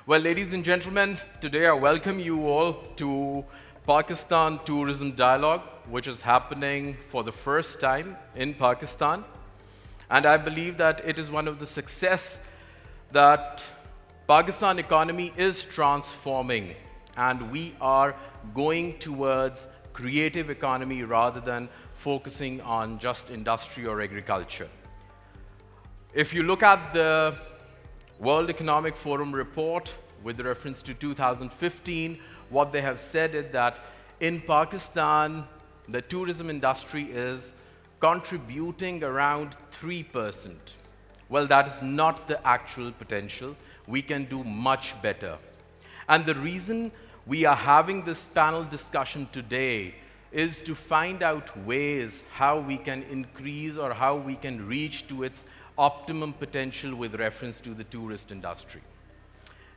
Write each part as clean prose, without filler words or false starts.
Well, ladies and gentlemen, today I welcome you all to Pakistan Tourism Dialogue, which is happening for the first time in Pakistan. And I believe that it is one of the success that Pakistan economy is transforming, and we are going towards creative economy rather than focusing on just industry or agriculture. If you look at the World Economic Forum report with reference to 2015, what they have said is that in Pakistan, the tourism industry is contributing around 3%. Well, that is not the actual potential. We can do much better. And the reason we are having this panel discussion today is to find out ways how we can increase or how we can reach to its optimum potential with reference to the tourist industry.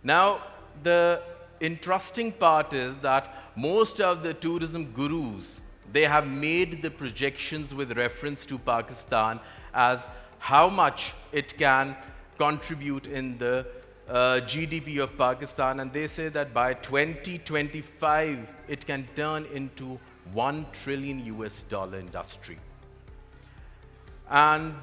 Now, the interesting part is that most of the tourism gurus, they have made the projections with reference to Pakistan as how much it can contribute in the GDP of Pakistan, and they say that by 2025 it can turn into $1 trillion industry. And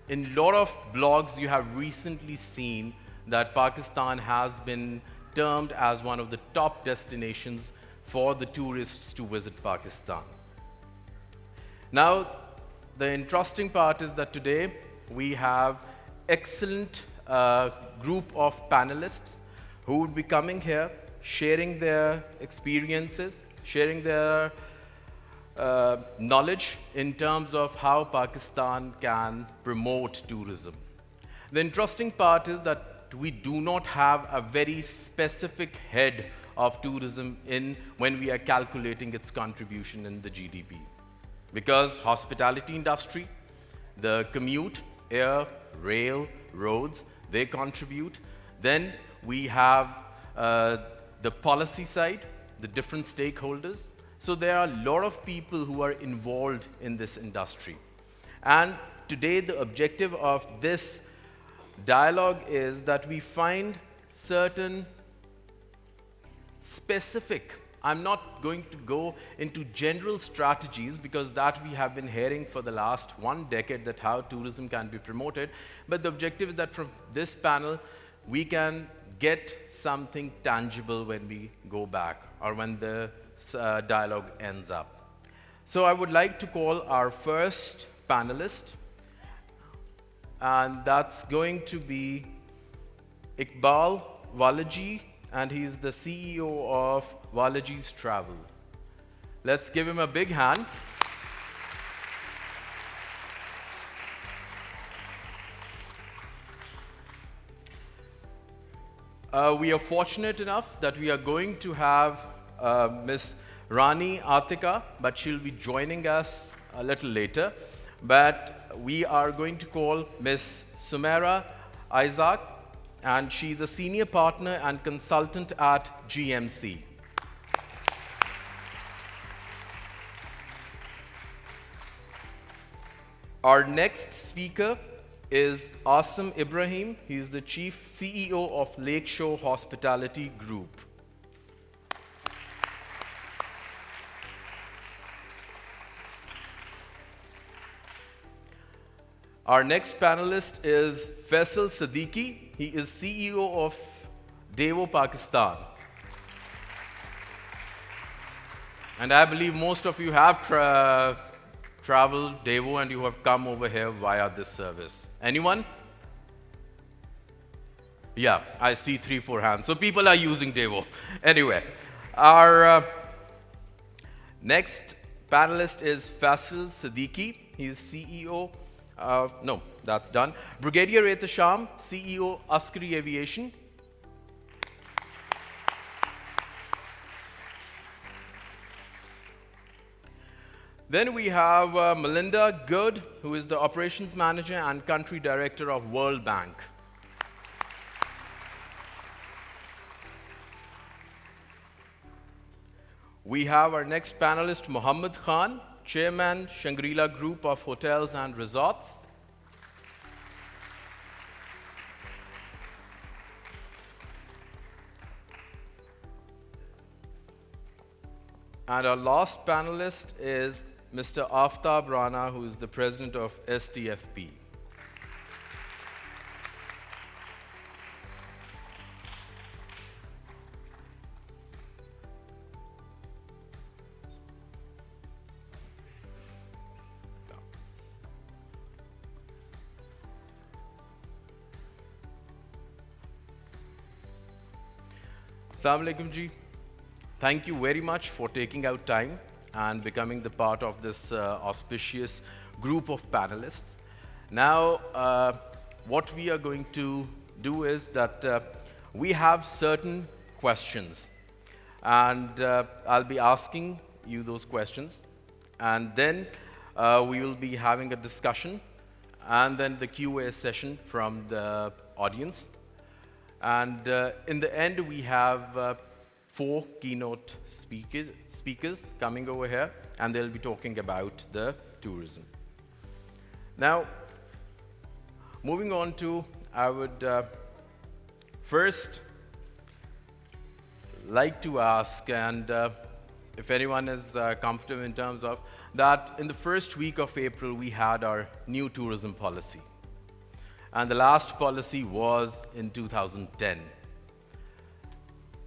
in a lot of blogs, you have recently seen that Pakistan has been termed as one of the top destinations for the tourists to visit Pakistan. Now, the interesting part is that today we have excellent group of panelists who would be coming here, sharing their experiences, sharing their knowledge in terms of how Pakistan can promote tourism. The interesting part is that we do not have a very specific head of tourism when we are calculating its contribution in the GDP. Because hospitality industry, the commute, air, rail, roads, they contribute. Then we have the policy side, the different stakeholders. So there are a lot of people who are involved in this industry. And today the objective of this dialogue is that we find certain specific, I'm not going to go into general strategies because that we have been hearing for the last 1 decade that how tourism can be promoted, but the objective is that from this panel we can get something tangible when we go back or when the dialogue ends up. So I would like to call our first panelist, and that's going to be Iqbal Walaji, and he's the CEO of Walaji's Travel. Let's give him a big hand. We are fortunate enough that we are going to have Ms. Rani Atika, but she'll be joining us a little later. But we are going to call Ms. Sumaira Isaac, and she's a senior partner and consultant at GMC. Our next speaker is Asim Ibrahim. He's the chief CEO of Lakeshore Hospitality Group. Our next panelist is Faisal Siddiqui. He is CEO of Devo Pakistan. And I believe most of you have traveled Devo and you have come over here via this service. Anyone? Yeah, I see 3-4 hands. So people are using Devo. Anyway, our next panelist is Faisal Siddiqui. He's CEO no, that's done. Brigadier Ehtesham, CEO, Askari Aviation. Then we have Melinda Good, who is the Operations Manager and Country Director of World Bank. We have our next panelist, Mohammed Khan, Chairman, Shangri-La Group of Hotels and Resorts. And our last panelist is Mr. Aftab Rana, who is the president of STFP. Assalamu alaikum ji. Thank you very much for taking out time and becoming the part of this auspicious group of panelists. Now, what we are going to do is that we have certain questions, and I'll be asking you those questions, and then we will be having a discussion, and then the Q&A session from the audience. And in the end, we have 4 keynote speakers coming over here, and they'll be talking about the tourism. Now, moving on to, I would first like to ask, and if anyone is comfortable in terms of that, in the first week of April, we had our new tourism policy. And the last policy was in 2010.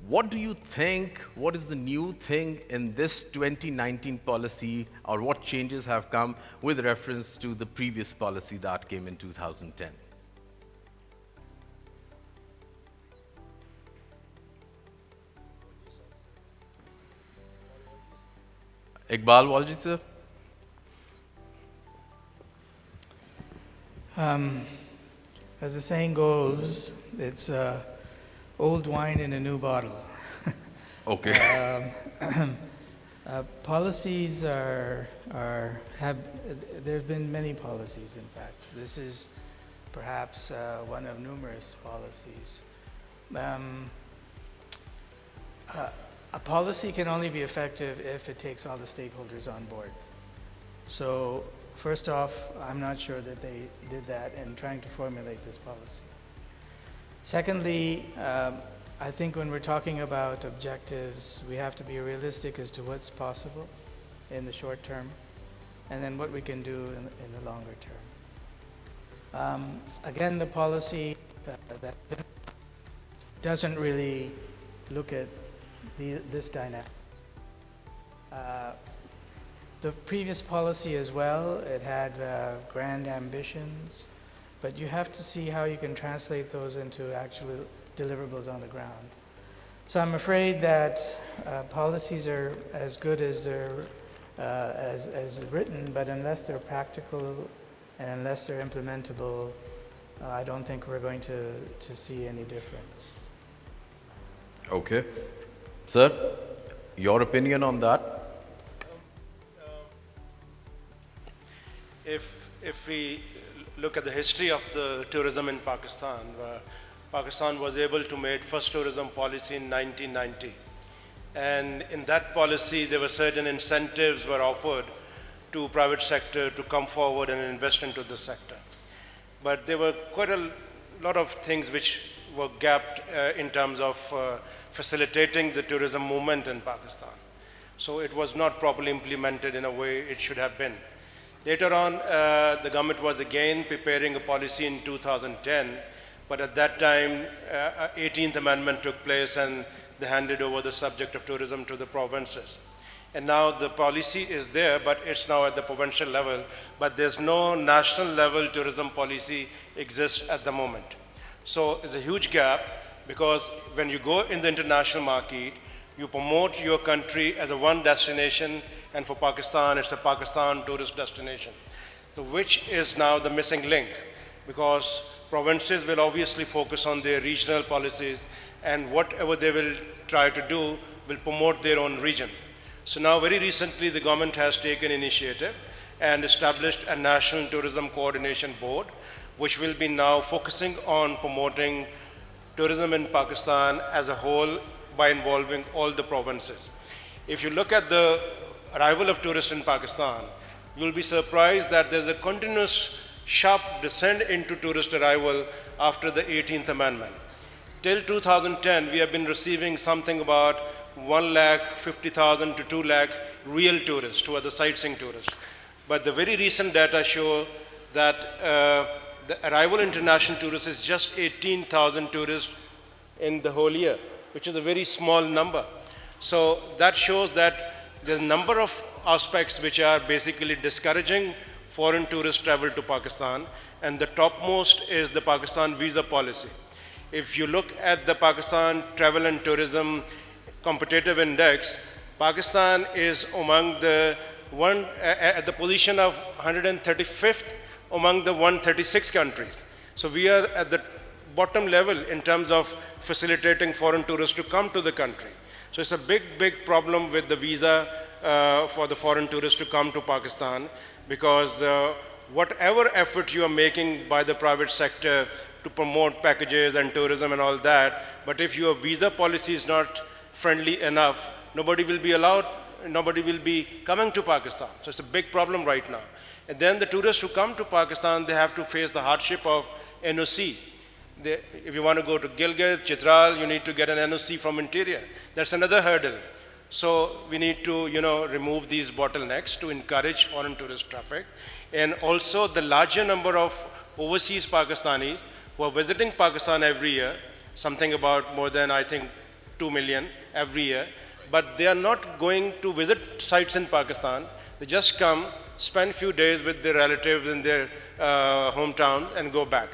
What do you think, what is the new thing in this 2019 policy, or what changes have come with reference to the previous policy that came in 2010? Iqbal Walji, sir? As the saying goes, it's old wine in a new bottle. Okay. Policies there's been many policies, in fact. This is perhaps one of numerous policies. A policy can only be effective if it takes all the stakeholders on board. So, first off, I'm not sure that they did that in trying to formulate this policy. Secondly, I think when we're talking about objectives, we have to be realistic as to what's possible in the short term, and then what we can do in the longer term. Again, the policy that doesn't really look at this dynamic. The previous policy as well, it had grand ambitions, but you have to see how you can translate those into actual deliverables on the ground. So I'm afraid that policies are as good as they're as written, but unless they're practical and unless they're implementable, I don't think we're going to see any difference. Okay. Sir, your opinion on that? If we look at the history of the tourism in Pakistan, Pakistan was able to make first tourism policy in 1990. And in that policy, there were certain incentives were offered to private sector to come forward and invest into the sector. But there were quite a lot of things which were gapped in terms of facilitating the tourism movement in Pakistan. So it was not properly implemented in a way it should have been. Later on, the government was again preparing a policy in 2010, but at that time, 18th Amendment took place and they handed over the subject of tourism to the provinces. And now the policy is there, but it's now at the provincial level, but there's no national level tourism policy exists at the moment. So it's a huge gap, because when you go in the international market, you promote your country as a one destination, and for Pakistan, it's a Pakistan tourist destination. So which is now the missing link, because provinces will obviously focus on their regional policies, and whatever they will try to do will promote their own region. So now very recently the government has taken initiative and established a National Tourism Coordination Board, which will be now focusing on promoting tourism in Pakistan as a whole by involving all the provinces. If you look at the arrival of tourists in Pakistan, you'll be surprised that there's a continuous sharp descent into tourist arrival after the 18th Amendment. Till 2010, we have been receiving something about 150,000 to 2 lakh real tourists who are the sightseeing tourists. But the very recent data show that the arrival international tourists is just 18,000 tourists in the whole year, which is a very small number. So that shows that there's a number of aspects which are basically discouraging foreign tourist travel to Pakistan, and the topmost is the Pakistan visa policy. If you look at the Pakistan Travel and Tourism Competitive Index, Pakistan is among the at the position of 135th among the 136 countries. So we are at the bottom level in terms of facilitating foreign tourists to come to the country. So it's a big problem with the visa for the foreign tourists to come to Pakistan, because whatever effort you are making by the private sector to promote packages and tourism and all that, but if your visa policy is not friendly enough, nobody will be coming to Pakistan. So it's a big problem right now. And then the tourists who come to Pakistan, they have to face the hardship of NOC. If you want to go to Gilgit, Chitral, you need to get an NOC from interior. That's another hurdle. So we need to, remove these bottlenecks to encourage foreign tourist traffic. And also the larger number of overseas Pakistanis who are visiting Pakistan every year, something about more than, I think, 2 million every year. But they are not going to visit sites in Pakistan. They just come, spend a few days with their relatives in their hometown and go back.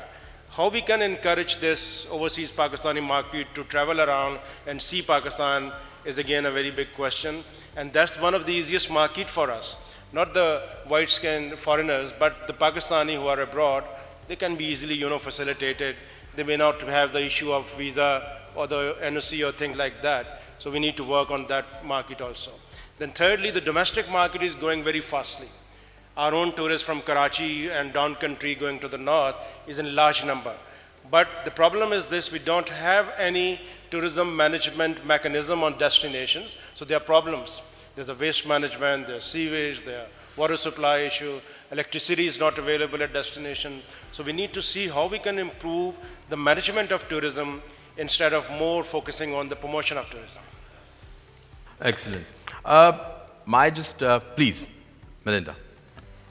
How we can encourage this overseas Pakistani market to travel around and see Pakistan is again a very big question. And that's one of the easiest market for us. Not the white-skinned foreigners, but the Pakistani who are abroad, they can be easily, facilitated. They may not have the issue of visa or the NOC or things like that. So we need to work on that market also. Then thirdly, the domestic market is growing very fastly. Our own tourists from Karachi and down country going to the north is in large number. But the problem is this: we don't have any tourism management mechanism on destinations, so there are problems. There's a waste management, there's sewage, there's water supply issue, electricity is not available at destination. So we need to see how we can improve the management of tourism instead of more focusing on the promotion of tourism. Excellent. Please, Melinda.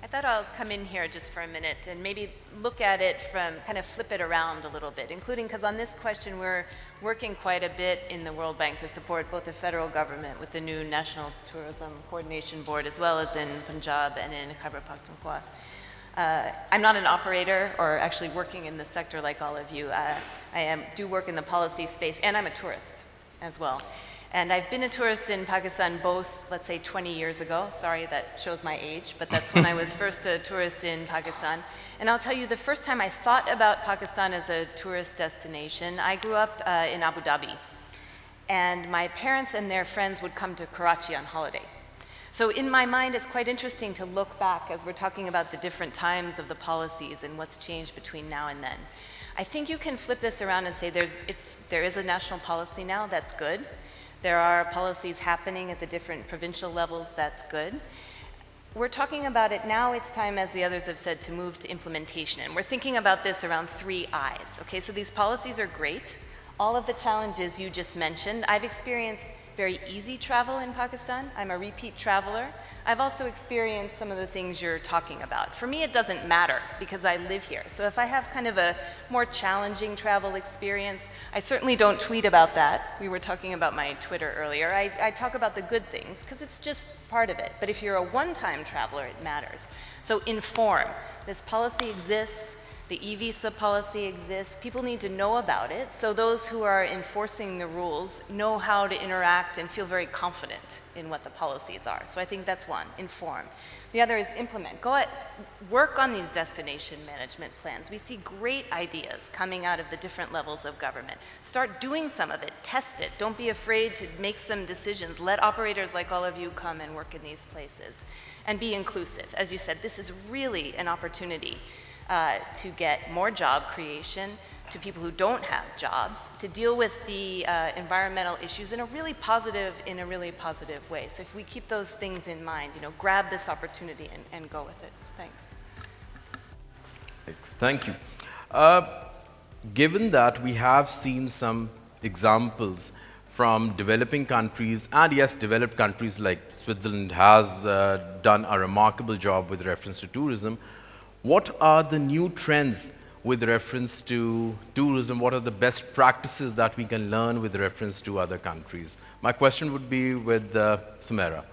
I thought I'll come in here just for a minute and maybe look at it from, kind of flip it around a little bit, including because on this question we're working quite a bit in the World Bank to support both the federal government with the new National Tourism Coordination Board, as well as in Punjab and in Khyber Pakhtunkhwa. I'm not an operator or actually working in the sector like all of you. I do work in the policy space, and I'm a tourist as well. And I've been a tourist in Pakistan both, let's say, 20 years ago. Sorry, that shows my age, but that's when I was first a tourist in Pakistan. And I'll tell you, the first time I thought about Pakistan as a tourist destination, I grew up in Abu Dhabi. And my parents and their friends would come to Karachi on holiday. So in my mind, it's quite interesting to look back as we're talking about the different times of the policies and what's changed between now and then. I think you can flip this around and say there is a national policy now, that's good. There are policies happening at the different provincial levels, that's good. We're talking about it now, it's time, as the others have said, to move to implementation. And we're thinking about this around 3 I's. Okay, so these policies are great. All of the challenges you just mentioned, I've experienced very easy travel in Pakistan. I'm a repeat traveler. I've also experienced some of the things you're talking about. For me, it doesn't matter because I live here. So if I have kind of a more challenging travel experience, I certainly don't tweet about that. We were talking about my Twitter earlier. I talk about the good things because it's just part of it. But if you're a one-time traveler, it matters. So inform. This policy exists. The e-visa policy exists. People need to know about it, so those who are enforcing the rules know how to interact and feel very confident in what the policies are. So I think that's one, inform. The other is implement. Work on these destination management plans. We see great ideas coming out of the different levels of government. Start doing some of it, test it. Don't be afraid to make some decisions. Let operators like all of you come and work in these places. And be inclusive. As you said, this is really an opportunity to get more job creation to people who don't have jobs, to deal with the environmental issues in a really positive way. So if we keep those things in mind, grab this opportunity and go with it. Thanks. Thank you. Given that we have seen some examples from developing countries, and yes, developed countries like Switzerland has done a remarkable job with reference to tourism. What are the new trends with reference to tourism? What are the best practices that we can learn with reference to other countries? My question would be with Sumaira.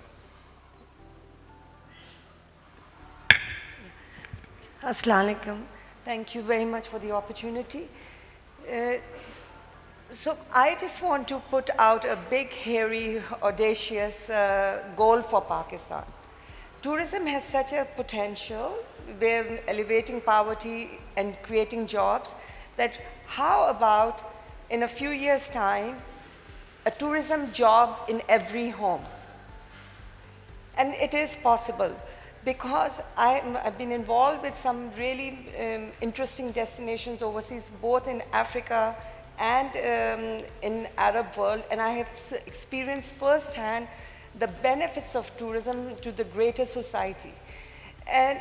Assalamu alaikum. Thank you very much for the opportunity. So I just want to put out a big, hairy, audacious goal for Pakistan. Tourism has such a potential. We're elevating poverty and creating jobs that how about in a few years' time, a tourism job in every home? And it is possible because I've been involved with some really interesting destinations overseas, both in Africa and in Arab world, and I have experienced firsthand the benefits of tourism to the greater society. And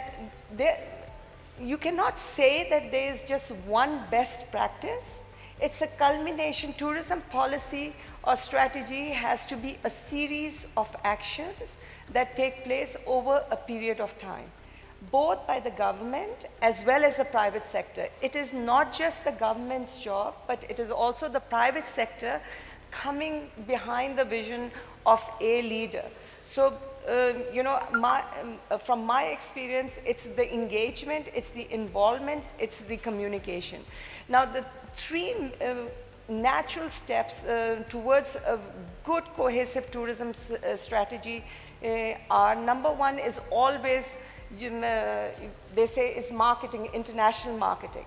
you cannot say that there is just one best practice. It's a culmination. Tourism policy or strategy has to be a series of actions that take place over a period of time, both by the government as well as the private sector. It is not just the government's job, but it is also the private sector coming behind the vision of a leader. So, from my experience, it's the engagement, it's the involvement, it's the communication. Now, the three natural steps towards a good cohesive tourism strategy are, number one is always, they say is marketing, international marketing.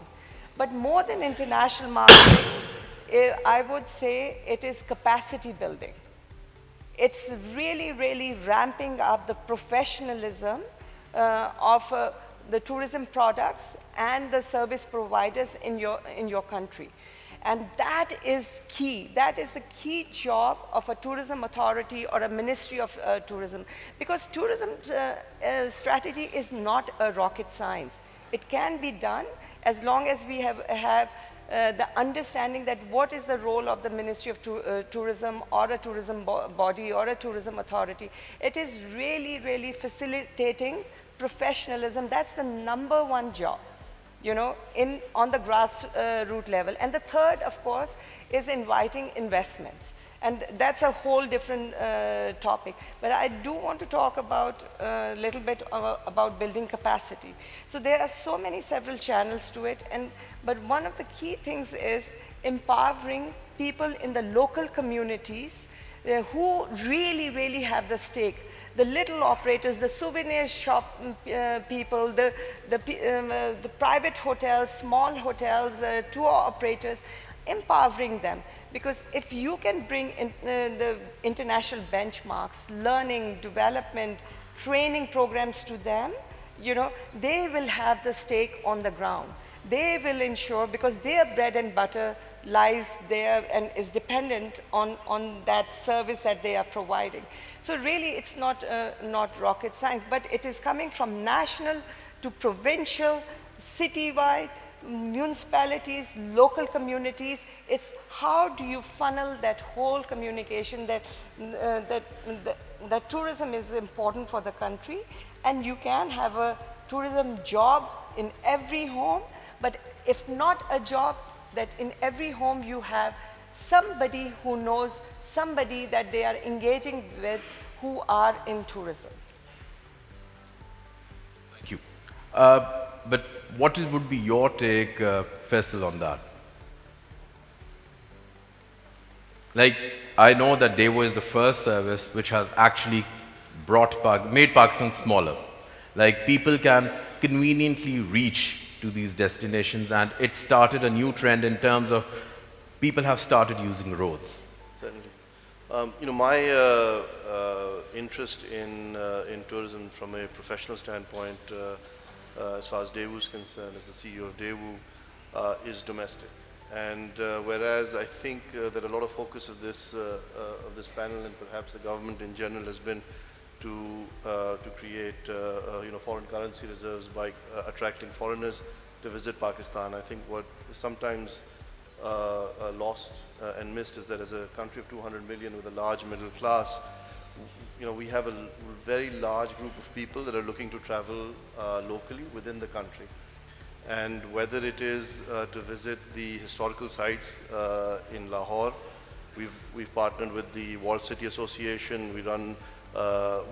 But more than international marketing, I would say it is capacity building. It's really, really ramping up the professionalism of the tourism products and the service providers in your country. And that is key. That is the key job of a tourism authority or a ministry of tourism. Because tourism strategy is not a rocket science. It can be done as long as we have the understanding that what is the role of the Ministry of Tourism or a tourism body or a tourism authority. It is really, really facilitating professionalism. That's the number one job, on the grassroots level. And the third, of course, is inviting investments. And that's a whole different topic. But I do want to talk about a little bit about building capacity. So there are several channels to it. But one of the key things is empowering people in the local communities who really, really have the stake. The little operators, the souvenir shop people, the private hotels, small hotels, tour operators, empowering them. Because if you can bring in, the international benchmarks, learning, development, training programs to them, they will have the stake on the ground. They will ensure, because their bread and butter lies there and is dependent on that service that they are providing. So really, it's not rocket science, but it is coming from national to provincial, citywide, municipalities, local communities. It's how do you funnel that whole communication that tourism is important for the country, and you can have a tourism job in every home, but if not a job, that in every home you have somebody who knows somebody that they are engaging with who are in tourism. Thank you. But what would be your take, Faisal, on that? Like, I know that Devo is the first service which has actually made Pakistan smaller. Like, people can conveniently reach to these destinations, and it started a new trend in terms of people have started using roads. Certainly. My interest in tourism from a professional standpoint, as far as Devu is concerned, as the CEO of Devu, is domestic. And whereas I think that a lot of focus of this panel and perhaps the government in general has been to create foreign currency reserves by attracting foreigners to visit Pakistan, I think what sometimes lost and missed is that as a country of 200 million with a large middle class, we have a very large group of people that are looking to travel locally within the country. And whether it is to visit the historical sites in Lahore, we've partnered with the Walled City Association. We run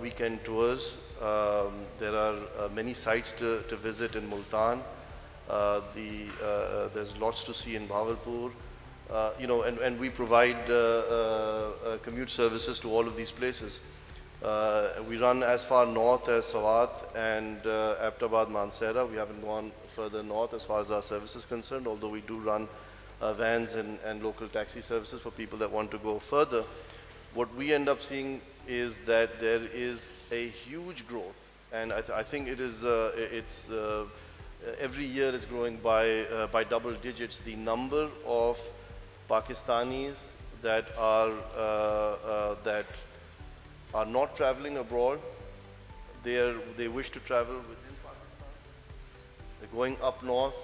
weekend tours. There are many sites to visit in Multan. There's lots to see in Bahawalpur. And we provide commute services to all of these places. We run as far north as Sawat and Abbottabad, Mansehra. We haven't gone further north as far as our service is concerned, although we do run vans and local taxi services for people that want to go further. What we end up seeing is that there is a huge growth, and I think it is every year it's growing by double digits. The number of Pakistanis that are not traveling abroad, they wish to travel within Pakistan. They're going up north.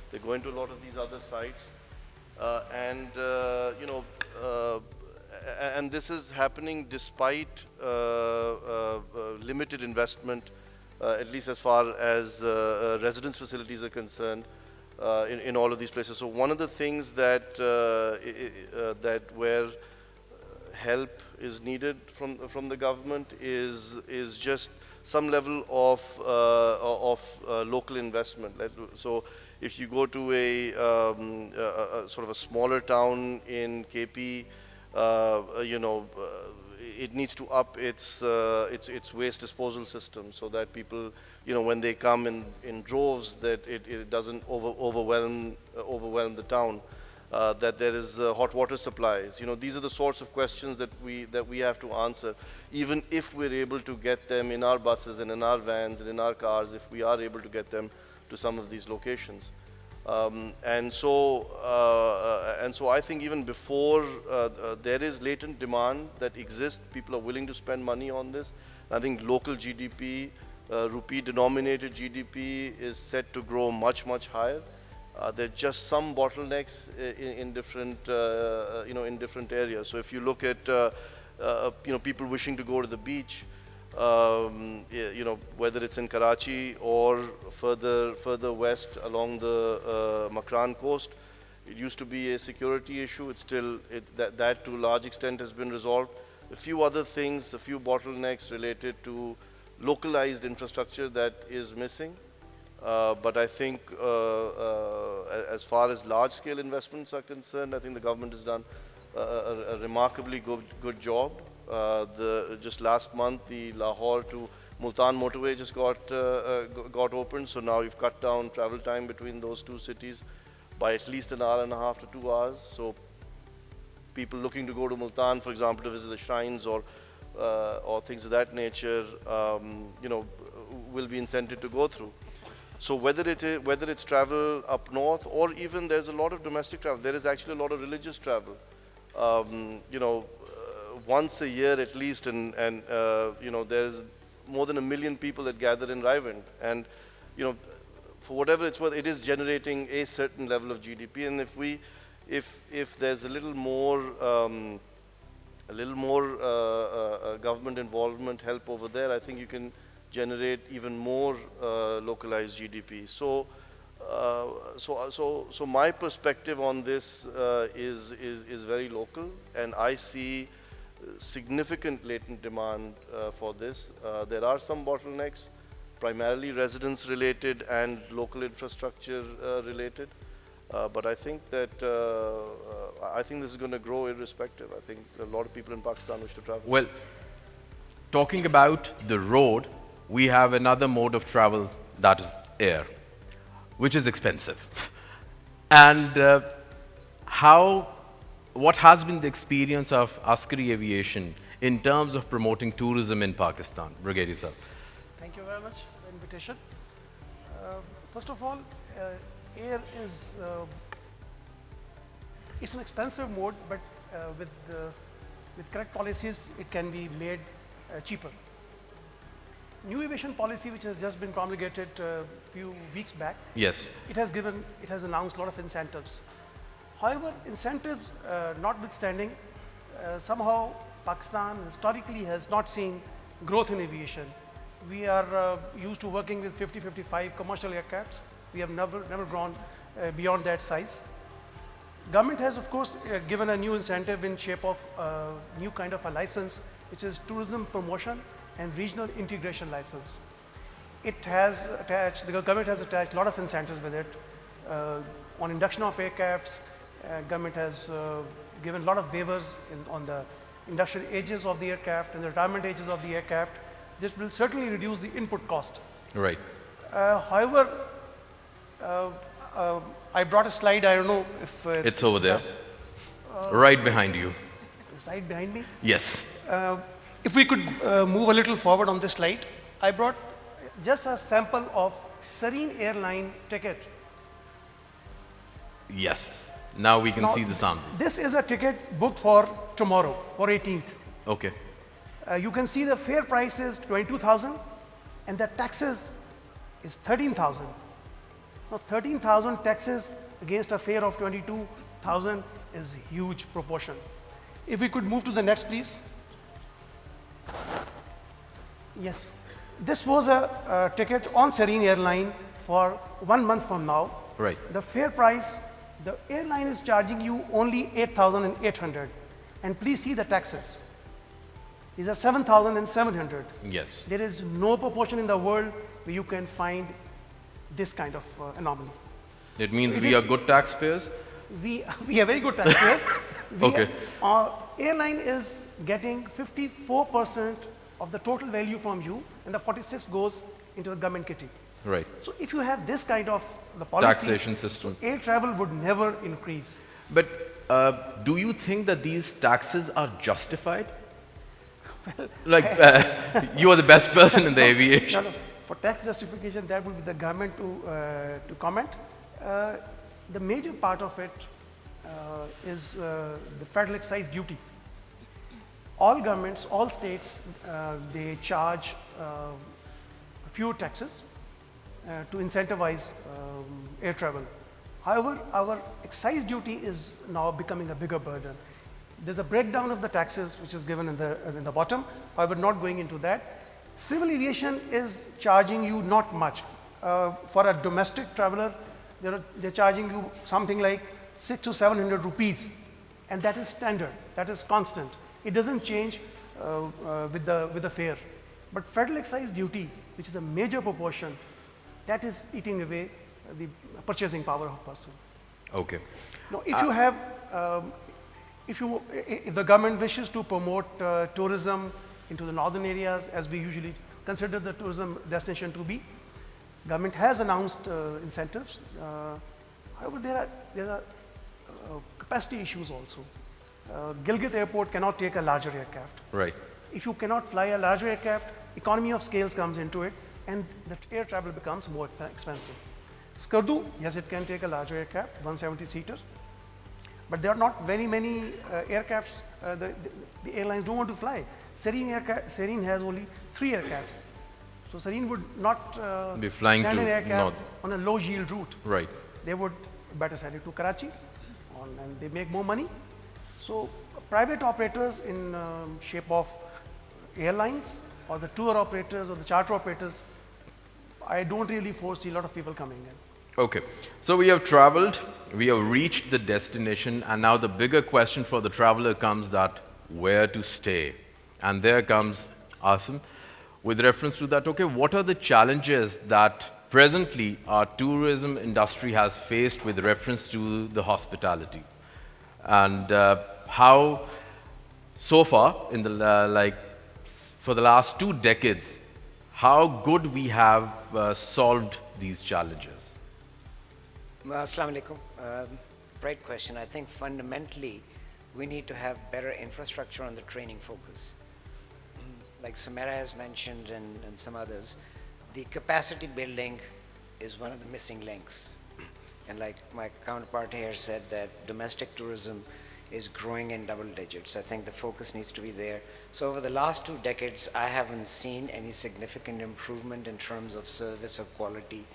They're going to a lot of these other sites, and this is happening despite limited investment, at least as far as residence facilities are concerned, in all of these places. So one of the things that where help is needed from the government is just some level of local investment. So if you go to a sort of a smaller town in KP, it needs to up its waste disposal system so that people, when they come in droves, that it doesn't overwhelm the town. That there is hot water supplies. These are the sorts of questions that we have to answer. Even if we're able to get them in our buses and in our vans and in our cars, if we are able to get them to some of these locations. And so I think even before there is latent demand that exists, people are willing to spend money on this. I think local GDP, rupee denominated GDP is set to grow much, much higher. There are just some bottlenecks in different areas. So if you look at people wishing to go to the beach, whether it's in Karachi or further west along the Makran coast, it used to be a security issue. It's still that to a large extent has been resolved. A few other things, a few bottlenecks related to localized infrastructure that is missing. But I think as far as large-scale investments are concerned, I think the government has done a remarkably good job. Just last month, the Lahore to Multan motorway just got opened, so now we've cut down travel time between those two cities by at least an hour and a half to 2 hours. So people looking to go to Multan, for example, to visit the shrines or things of that nature, will be incented to go through. So whether it's travel up north or even there's a lot of domestic travel, there is actually a lot of religious travel. Once a year at least, and there's more than 1 million people that gather in Raiwind, and for whatever it's worth, it is generating a certain level of GDP. And if there's a little more government involvement, help over there, I think you can generate even more localized GDP. So my perspective on this is very local, and I see significant latent demand for this. There are some bottlenecks, primarily residence related and local infrastructure related, but I think that this is going to grow irrespective. I think a lot of people in Pakistan wish to travel. Well, talking about the road, we have another mode of travel, that is air, which is expensive. And what has been the experience of Askari Aviation in terms of promoting tourism in Pakistan? Brigadier sir. Thank you very much for the invitation. First of all, air is it's an expensive mode, but with correct policies, it can be made cheaper. New aviation policy, which has just been promulgated a few weeks back, Yes. it has announced a lot of incentives. However, incentives notwithstanding, somehow Pakistan historically has not seen growth in aviation. We are used to working with 50-55 commercial aircrafts. We have never grown beyond that size. Government has, of course, given a new incentive in shape of new kind of a license, which is tourism promotion and regional integration license. It has attached, the government has attached a lot of incentives with it. On induction of aircrafts, government has given a lot of waivers on the industrial ages of the aircraft and the retirement ages of the aircraft. This will certainly reduce the input cost. Right. However, I brought a slide, I don't know if... It's over there. Right behind you. Slide behind me. Yes. If we could move a little forward on this slide, I brought just a sample of Serene Airline ticket. Yes. Now we can Now, see the sample. This is a ticket booked for tomorrow, for 18th. Okay. You can see the fare price is 22,000 and the taxes is 13,000. Now 13,000 taxes against a fare of 22,000 is a huge proportion. If we could move to the next, please. Yes. This was a ticket on Serene Airline for 1 month from now. Right. The fare price, the airline is charging you only 8,800. And please see the taxes. These are 7,700. Yes. There is no proportion in the world where you can find this kind of anomaly. It means So it we are is- good taxpayers? We are very good taxpayers. Okay. Our airline is getting 54% of the total value from you, and the 46 goes into the government kitty. Right. So if you have this kind of the policy, Taxation system. air travel would never increase. But do you think that these taxes are justified? Like, you are the best person in the aviation. No, for tax justification, that would be the government to comment. The major part of it is the federal excise duty. All governments, all states, they charge fewer taxes to incentivize air travel. However, our excise duty is now becoming a bigger burden. There's a breakdown of the taxes which is given in the bottom. However, not going into that. Civil aviation is charging you not much. For a domestic traveler, they're charging you something like 600 to 700 rupees, and that is standard. That is constant. It doesn't change with the fare. But federal excise duty, which is a major proportion, that is eating away the purchasing power of a person. Okay. Now, if you have, if the government wishes to promote tourism into the northern areas, as we usually consider the tourism destination to be, government has announced incentives. However, there are capacity issues also. Gilgit Airport cannot take a larger aircraft. Right. If you cannot fly a larger aircraft, economy of scales comes into it, and the air travel becomes more expensive. Skardu, yes, it can take a larger aircraft, 170-seater, but there are not very many aircrafts the airlines don't want to fly. Serene has only 3 aircrafts. So Serene would not Be flying send to an aircraft north. on a low yield route. Right. They would better send it to Karachi, and they make more money. So private operators in shape of airlines or the tour operators or the charter operators, I don't really foresee a lot of people coming in. Okay. So we have traveled, we have reached the destination, and now the bigger question for the traveler comes that where to stay. And there comes Asim. With reference to that, okay, what are the challenges that presently our tourism industry has faced with reference to the hospitality? And how, so far, in the for the last 2 decades, how good we have solved these challenges? Assalamu alaikum. Great question. I think fundamentally we need to have better infrastructure on the training focus. Like Samara has mentioned and some others, the capacity building is one of the missing links. And like my counterpart here said, that domestic tourism is growing in double digits. I think the focus needs to be there. So over the last 2 decades, I haven't seen any significant improvement in terms of service or quality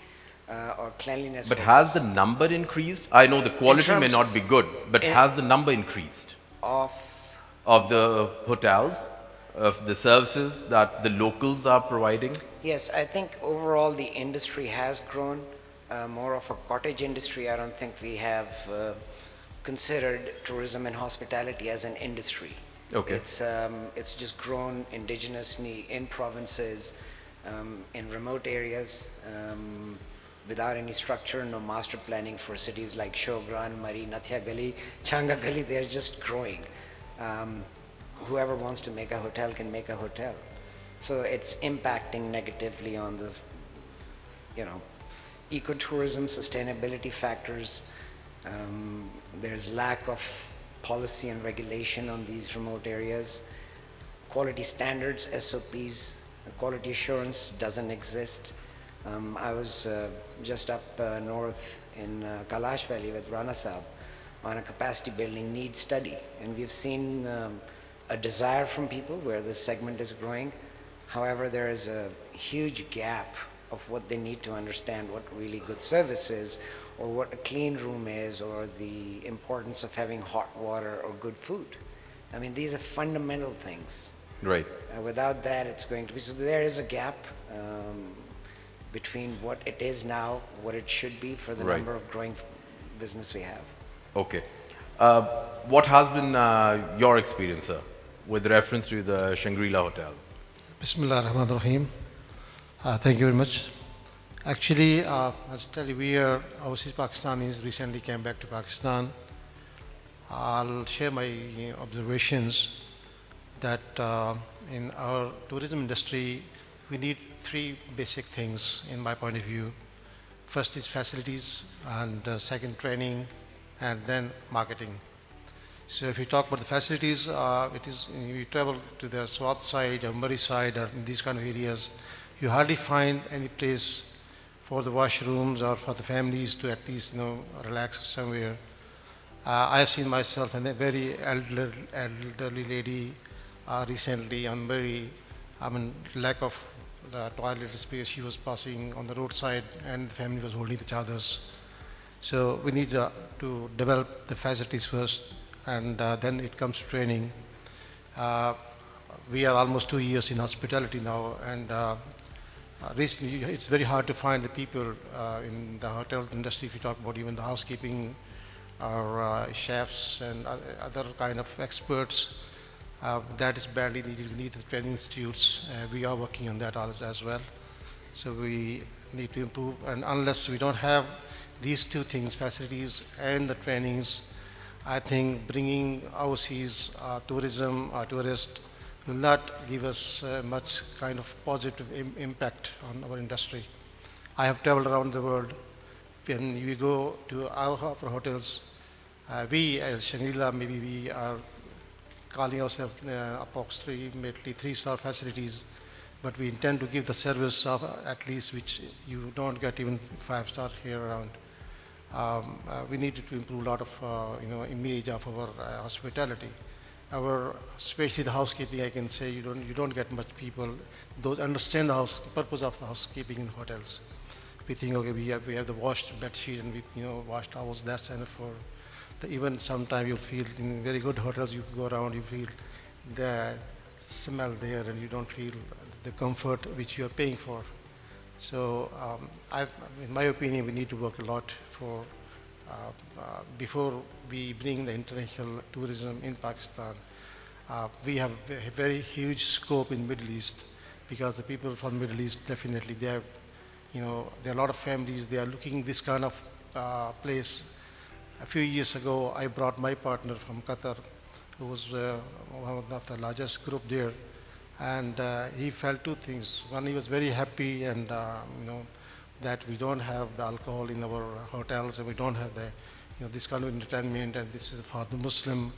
or cleanliness. But focus. has the number increased? I know the quality may terms- not be good, but in- has the number increased of the hotels, of the services that the locals are providing? Yes, I think overall the industry has grown. More of a cottage industry. I don't think we have considered tourism and hospitality as an industry. Okay. It's just grown indigenously in provinces, in remote areas, without any structure, no master planning for cities like Shogran, Mari, Nathia Gali, Changa Gali. They're just growing. Whoever wants to make a hotel can make a hotel. So it's impacting negatively on this, ecotourism, sustainability factors. There's lack of policy and regulation on these remote areas. Quality standards, SOPs, quality assurance doesn't exist. I was just up north in Kailash Valley with Rana Saab on a capacity building needs study, and we've seen a desire from people where this segment is growing. However, there is a huge gap of what they need to understand what really good service is, or what a clean room is, or the importance of having hot water or good food. I mean, these are fundamental things. Right. Without that, it's going to be, so there is a gap between what it is now, what it should be for the Right. number of growing business we have. Okay. What has been your experience, sir, with reference to the Shangri-La Hotel? Bismillah ar-Rahman ar-Rahim. Thank you very much. Actually, as I tell you, we are overseas Pakistanis, recently came back to Pakistan. I'll share my observations that in our tourism industry, we need three basic things in my point of view. First is facilities, and second training, and then marketing. So if you talk about the facilities, it is, you travel to the Swat side or Murray side or in these kind of areas, you hardly find any place for the washrooms or for the families to at least relax somewhere. I have seen myself and a very elderly lady recently on very, lack of the toilet space. She was passing on the roadside and the family was holding each other's. So we need to develop the facilities first, and then it comes to training. We are almost 2 years in hospitality now, and recently it's very hard to find the people in the hotel industry. If you talk about even the housekeeping or chefs and other kind of experts, that is badly needed. We need the training institutes. We are working on that as well. So we need to improve, and unless we don't have these two things, facilities and the trainings, I think bringing overseas tourism or tourists will not give us much kind of positive impact on our industry. I have traveled around the world. When we go to our hotels, we as Shangri-La, maybe we are calling ourselves approximately 3-star facilities, but we intend to give the service of at least which you don't get even 5-star here around. We need to improve a lot of image of our hospitality. Especially the housekeeping, I can say you don't get much people those understand the purpose of the housekeeping in hotels. We think, okay, we have the washed bed sheet and we wash towels. That's enough for even sometimes you feel in very good hotels you go around, you feel the smell there and you don't feel the comfort which you are paying for. So in my opinion, we need to work a lot for before we bring the international tourism in Pakistan. We have a very huge scope in Middle East because the people from Middle East definitely they have, there are a lot of families they are looking this kind of place. A few years ago, I brought my partner from Qatar, who was one of the largest group there, and he felt two things. One, he was very happy, and that we don't have the alcohol in our hotels, and we don't have the this kind of entertainment, and this is for the Muslim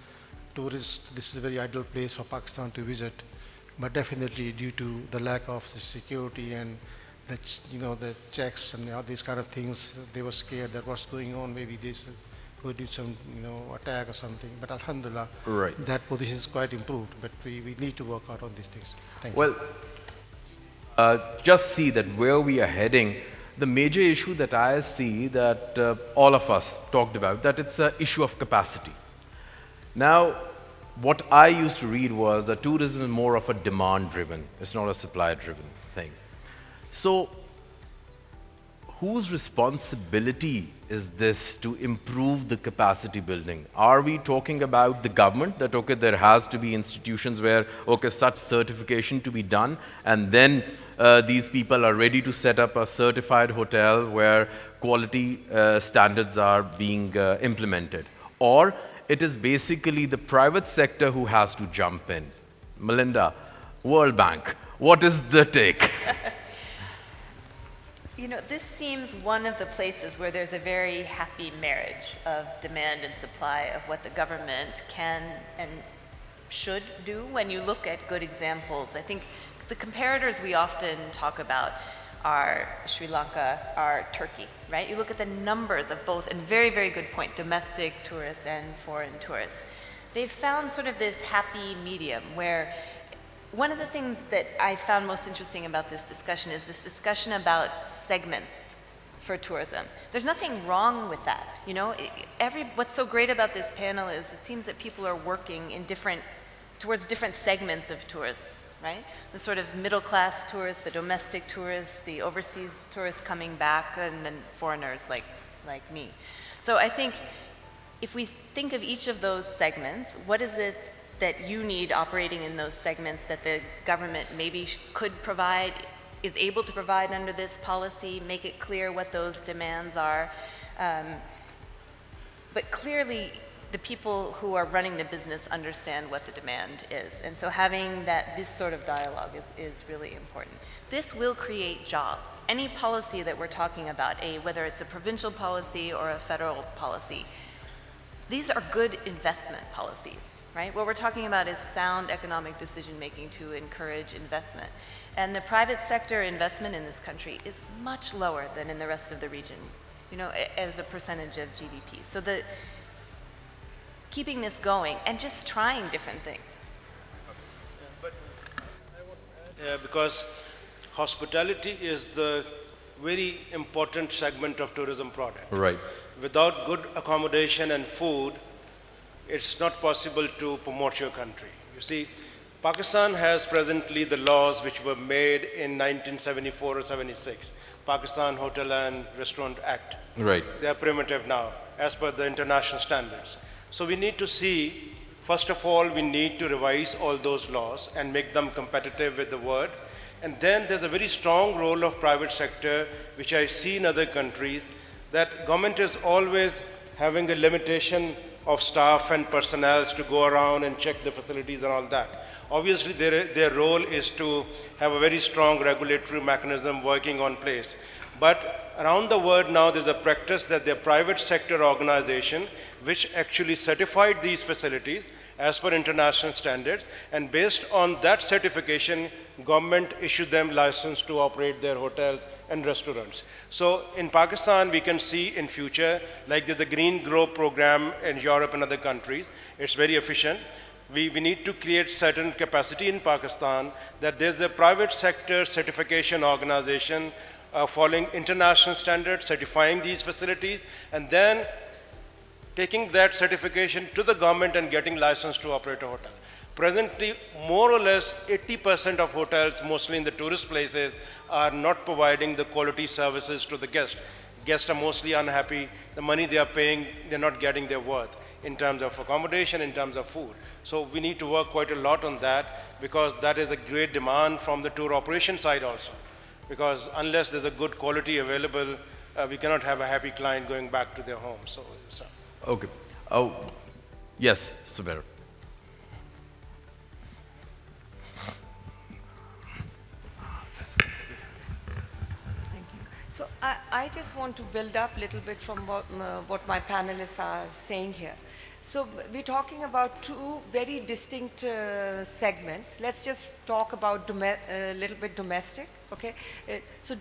tourists. This is a very ideal place for Pakistan to visit, but definitely due to the lack of the security and the checks and all these kind of things, they were scared that what's going on. Maybe this could do some attack or something. But Alhamdulillah, Right. that position is quite improved. But we need to work out on these things. Thank you. Well, just see that where we are heading, the major issue that I see that all of us talked about, that it's an issue of capacity. Now, what I used to read was that tourism is more of a demand-driven, it's not a supply-driven thing. So, whose responsibility is this to improve the capacity building? Are we talking about the government, that okay, there has to be institutions where okay, such certification to be done, and then these people are ready to set up a certified hotel where quality standards are being implemented? Or it is basically the private sector who has to jump in? Melinda, World Bank, what is the take? You know, this seems one of the places where there's a very happy marriage of demand and supply of what the government can and should do when you look at good examples. I think the comparators we often talk about are Sri Lanka, are Turkey, right? You look at the numbers of both, and very, very good point, domestic tourists and foreign tourists. They've found sort of this happy medium where one of the things that I found most interesting about this discussion is this discussion about segments for tourism. There's nothing wrong with that, you know? What's so great about this panel is it seems that people are working in towards different segments of tourists, right? The sort of middle-class tourists, the domestic tourists, the overseas tourists coming back, and then foreigners like me. So I think if we think of each of those segments, what is it that you need operating in those segments that the government maybe could provide, is able to provide under this policy, make it clear what those demands are. But clearly, the people who are running the business understand what the demand is. And so having this sort of dialogue is really important. This will create jobs. Any policy that we're talking about, whether it's a provincial policy or a federal policy, these are good investment policies. Right? What we're talking about is sound economic decision-making to encourage investment. And the private sector investment in this country is much lower than in the rest of the region, you know, as a percentage of GDP. So keeping this going and just trying different things. Yeah, because hospitality is the very important segment of tourism product. Right. Without good accommodation and food, it's not possible to promote your country. You see, Pakistan has presently the laws which were made in 1974 or 76, Pakistan Hotel and Restaurant Act. Right. They are primitive now, as per the international standards. So we need to see, first of all, we need to revise all those laws and make them competitive with the world. And then there's a very strong role of private sector, which I see in other countries, that government is always having a limitation of staff and personnel to go around and check the facilities and all that. Obviously, their role is to have a very strong regulatory mechanism working on place. But around the world now, there's a practice that the private sector organization, which actually certified these facilities as per international standards, and based on that certification, government issued them license to operate their hotels and restaurants. So in Pakistan, we can see in future, like there's the Green Growth program in Europe and other countries, it's very efficient. We need to create certain capacity in Pakistan that there's a private sector certification organization following international standards, certifying these facilities, and then taking that certification to the government and getting license to operate a hotel. Presently, more or less 80% of hotels, mostly in the tourist places, are not providing the quality services to the guests. Guests are mostly unhappy. The money they are paying, they're not getting their worth in terms of accommodation, in terms of food. So we need to work quite a lot on that, because that is a great demand from the tour operation side also. Because unless there's a good quality available, we cannot have a happy client going back to their home. So. Okay. Oh, yes, Subair. So I just want to build up a little bit from what my panelists are saying here. So we're talking about two very distinct segments. Let's just talk about a little bit domestic, okay? So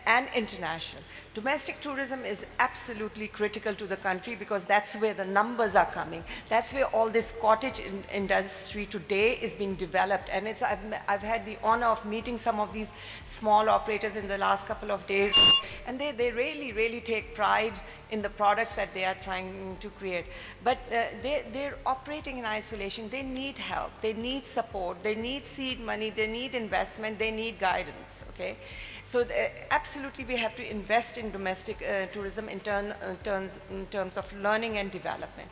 and international. Domestic tourism is absolutely critical to the country because that's where the numbers are coming. That's where all this cottage industry today is being developed. And I've had the honor of meeting some of these small operators in the last couple of days, and they really, really take pride in the products that they are trying to create. But they're operating in isolation. They need help. They need support. They need seed money. They need investment. They need guidance, okay? So absolutely we have to invest in domestic tourism in terms of learning and development.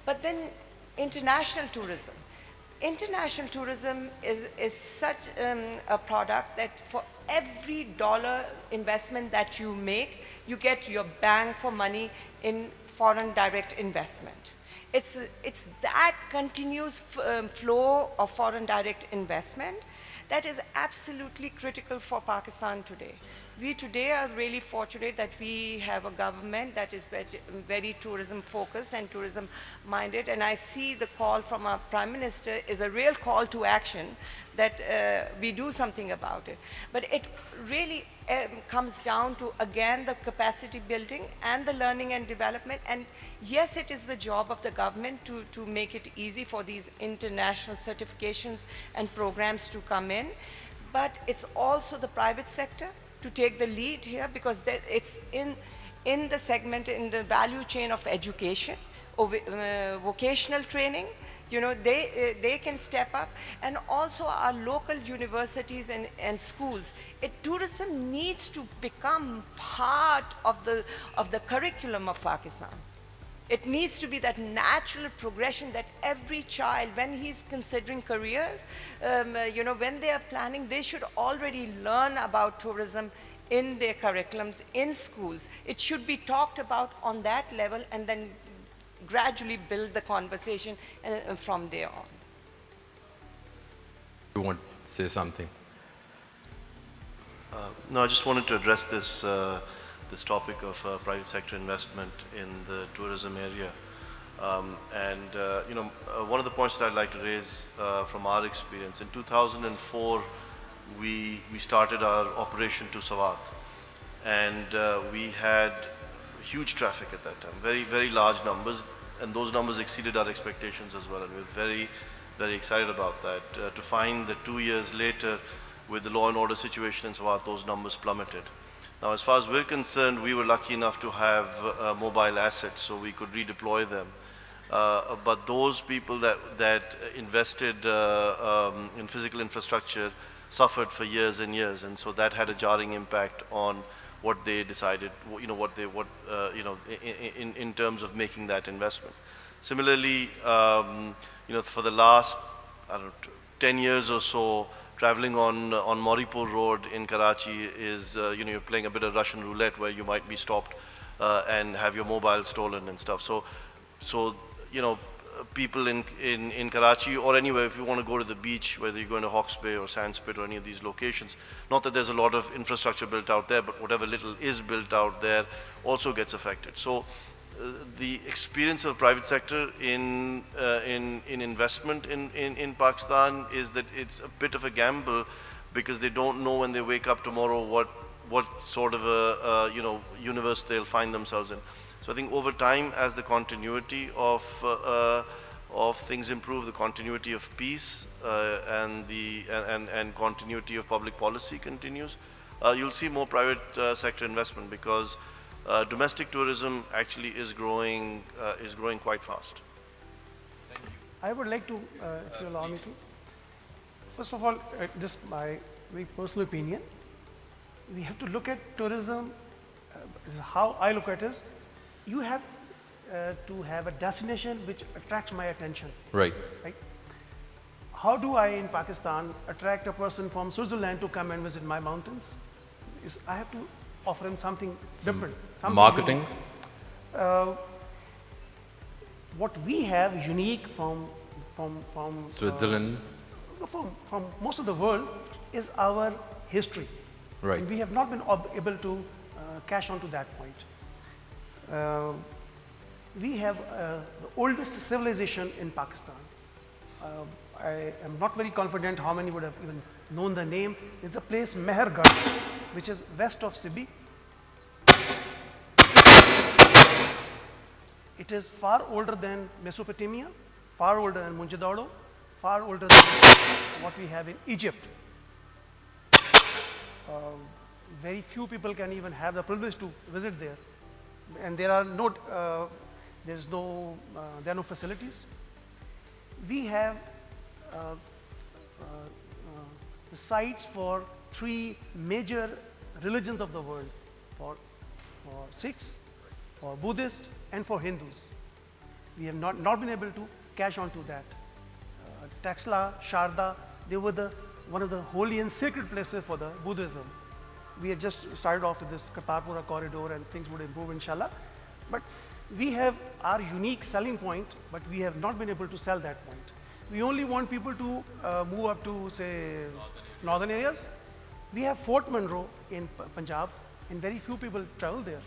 But then international tourism. International tourism is such a product that for every dollar investment that you make, you get your bang for money in foreign direct investment. It's that continuous flow of foreign direct investment that is absolutely critical for Pakistan today. We today are really fortunate that we have a government that is very tourism focused and tourism minded, and I see the call from our Prime Minister is a real call to action that we do something about it. But it really comes down to, again, the capacity building and the learning and development. And yes, it is the job of the government to make it easy for these international certifications and programs to come in, but it's also the private sector to take the lead here, because it's in the segment, in the value chain of education, or vocational training. You know, they can step up, and also our local universities and schools. Tourism needs to become part of the curriculum of Pakistan. It needs to be that natural progression that every child, when he's considering careers, you know, when they are planning, they should already learn about tourism in their curriculums, in schools. It should be talked about on that level, and then gradually build the conversation from there on. You want to say something? No, I just wanted to address this this topic of private sector investment in the tourism area. You know, one of the points that I'd like to raise from our experience, in 2004, we started our operation to Swat, and we had huge traffic at that time, very, very large numbers, and those numbers exceeded our expectations as well, and we're very, very excited about that. To find that 2 years later, with the law and order situation in Swat, those numbers plummeted. Now, as far as we're concerned, we were lucky enough to have mobile assets, so we could redeploy them. But those people that invested in physical infrastructure suffered for years and years, and so that had a jarring impact on what they decided, you know, you know, in terms of making that investment. Similarly, you know, for the last, I don't know, 10 years or so, traveling on Moripur Road in Karachi is, you know, you're playing a bit of Russian roulette where you might be stopped and have your mobile stolen and stuff. So you know, people in Karachi or anywhere, if you want to go to the beach, whether you're going to Hawke's Bay or Sandspit or any of these locations, not that there's a lot of infrastructure built out there, but whatever little is built out there also gets affected. So the experience of private sector in investment in Pakistan is that it's a bit of a gamble, because they don't know when they wake up tomorrow what sort of a you know, universe they'll find themselves in. So I think over time, as the continuity of things improve, the continuity of peace and continuity of public policy continues, you'll see more private sector investment, because domestic tourism actually is growing quite fast. I would like to, if you allow me to, first of all, just my very personal opinion, we have to look at tourism, how I look at it is, you have to have a destination which attracts my attention. Right. Right? How do I in Pakistan attract a person from Switzerland to come and visit my mountains? I have to offer him something different. Something Marketing? unique. What we have unique from Switzerland? From most of the world is our history. Right. And we have not been able to cash on to that point. We have the oldest civilization in Pakistan. I am not very confident how many would have even known the name. It's a place Mehergarh, which is west of Sibi. It is far older than Mesopotamia, far older than Mohenjo-daro, far older than what we have in Egypt. Very few people can even have the privilege to visit there, and there are no facilities. We have sites for 3 major religions of the world, for Sikhs, for Buddhists, and for Hindus. We have not been able to catch on to that. Taxila, Sharda, they were one of the holy and sacred places for the Buddhism. We had just started off with this Kartarpura corridor, and things would improve inshallah. But we have our unique selling point, but we have not been able to sell that point. We only want people to move up to, say, northern areas. We have Fort Monroe in Punjab, and very few people travel there.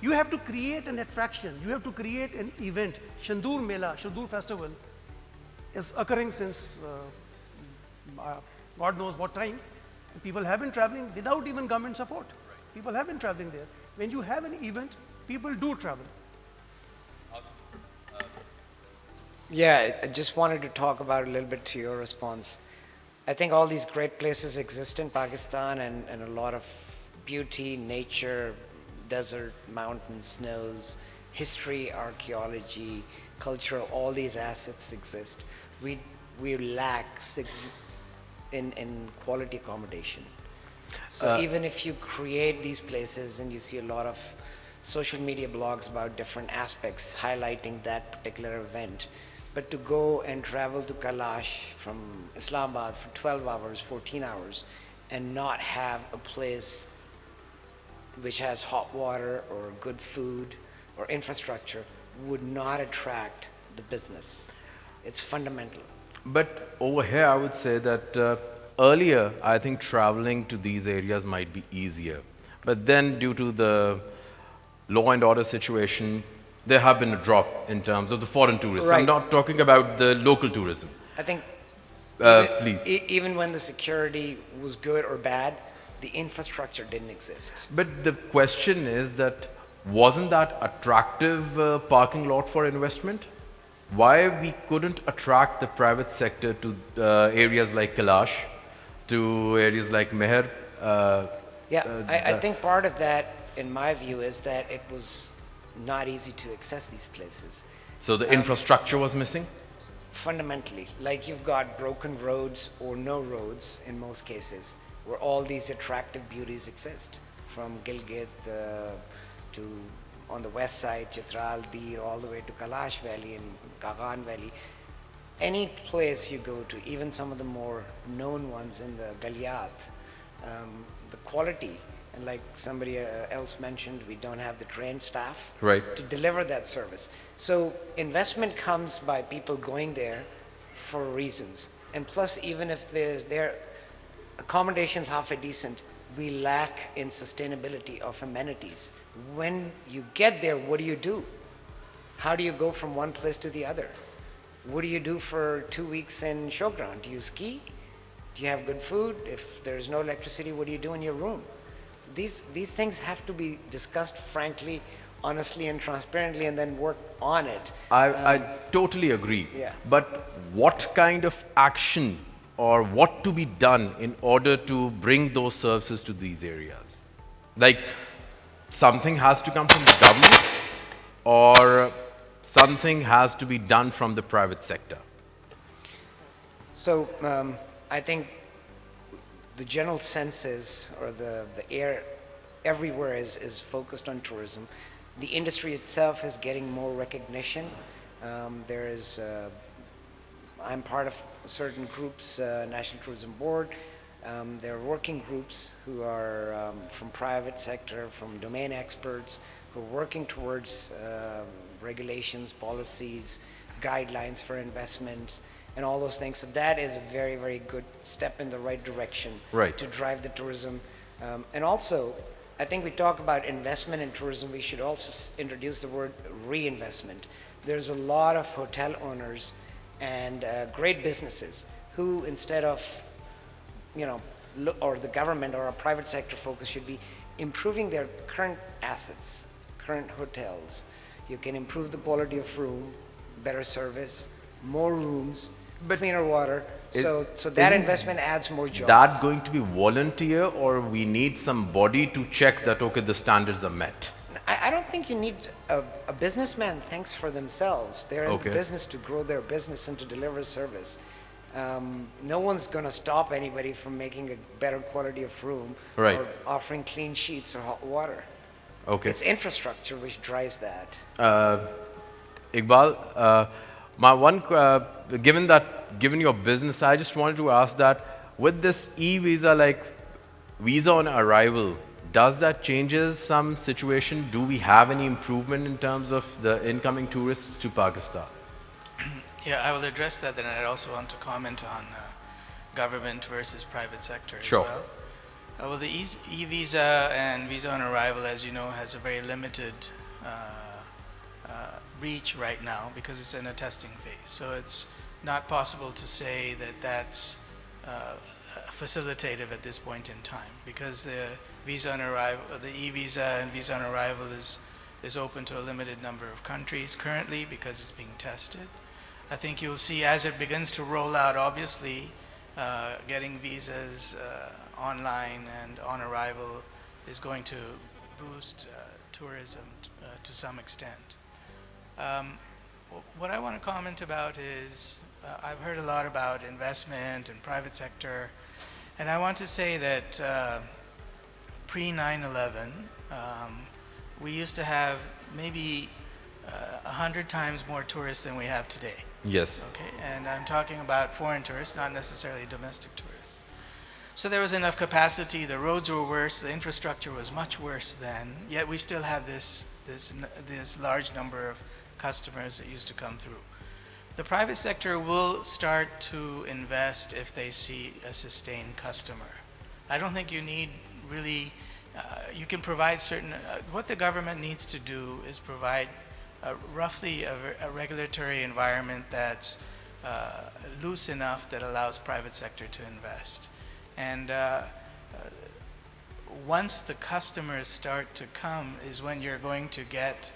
You have to create an attraction. You have to create an event. Shandur Mela, Shandur Festival is occurring since God knows what time. And people have been traveling without even government support. People have been traveling there. When you have an event, people do travel. Yeah, I just wanted to talk about a little bit to your response. I think all these great places exist in Pakistan, and a lot of beauty, nature, desert, mountains, snows, history, archaeology, culture, all these assets exist. We lack in quality accommodation. So even if you create these places, and you see a lot of social media blogs about different aspects highlighting that particular event, but to go and travel to Kailash from Islamabad for 12 hours, 14 hours, and not have a place which has hot water or good food or infrastructure would not attract the business. It's fundamental. But over here, I would say that earlier, I think traveling to these areas might be easier. But then, due to the law and order situation, there have been a drop in terms of the foreign tourists. Right. I'm not talking about the local tourism. I think Please. even when the security was good or bad, the infrastructure didn't exist. But the question is that wasn't that attractive parking lot for investment? Why we couldn't attract the private sector to areas like Kailash, to areas like Meher? I think part of that, in my view, is that it was not easy to access these places. So the infrastructure was missing? Fundamentally, like you've got broken roads or no roads in most cases, where all these attractive beauties exist, from Gilgit to on the west side, Chitral, Dir, all the way to Kailash Valley and Kagan Valley. Any place you go to, even some of the more known ones in the Galiyat, the quality, and like somebody else mentioned, we don't have the trained staff to deliver that service. So investment comes by people going there for reasons. And plus, even if their accommodations halfway decent, we lack in sustainability of amenities. When you get there, what do? How do you go from one place to the other? What do you do for 2 weeks in Showground? Do you ski? Do you have good food? If there's no electricity, what do you do in your room? So these things have to be discussed frankly, honestly, and transparently, and then work on it. I totally agree. Yeah. But what kind of action or what to be done in order to bring those services to these areas? Like, something has to come from the government, or something has to be done from the private sector? So I think the general sense is, or the air everywhere is focused on tourism. The industry itself is getting more recognition. I'm part of certain groups, National Tourism Board. There are working groups who are from private sector, from domain experts, who are working towards regulations, policies, guidelines for investments, and all those things. So that is a very, very good step in the right direction to drive the tourism. And also, I think we talk about investment in tourism, we should also introduce the word reinvestment. There's a lot of hotel owners and great businesses who, instead of, or the government or a private sector focus should be improving their current assets, current hotels. You can improve the quality of room, better service, more rooms, cleaner water. So that investment adds more jobs. That going to be volunteer, or we need some body to check that, okay, the standards are met? I don't think you need a businessman thinks for themselves. They're in the business to grow their business and to deliver service. No one's going to stop anybody from making a better quality of room or offering clean sheets or hot water. Okay. It's infrastructure which drives that. Iqbal, my one, given your business, I just wanted to ask that with this e-visa, like visa on arrival, does that changes some situation? Do we have any improvement in terms of the incoming tourists to Pakistan? Yeah, I will address that, and I also want to comment on government versus private sector as Sure. well. Well, the e-visa and visa on arrival, as you know, has a very limited reach right now because it's in a testing phase. So it's not possible to say that that's facilitative at this point in time, because the visa on arrival, the e-visa and visa on arrival is open to a limited number of countries currently because it's being tested. I think you'll see as it begins to roll out, obviously, getting visas online and on arrival is going to boost tourism to some extent. What I want to comment about is, I've heard a lot about investment and private sector, and I want to say that pre-9/11, we used to have maybe 100 times more tourists than we have today. Yes. Okay, and I'm talking about foreign tourists, not necessarily domestic tourists. So there was enough capacity, the roads were worse, the infrastructure was much worse then, yet we still have this large number of customers that used to come through. The private sector will start to invest if they see a sustained customer. I don't think you need really, you can provide certain, what the government needs to do is provide roughly a regulatory environment that's loose enough that allows private sector to invest. And once the customers start to come is when you're going to get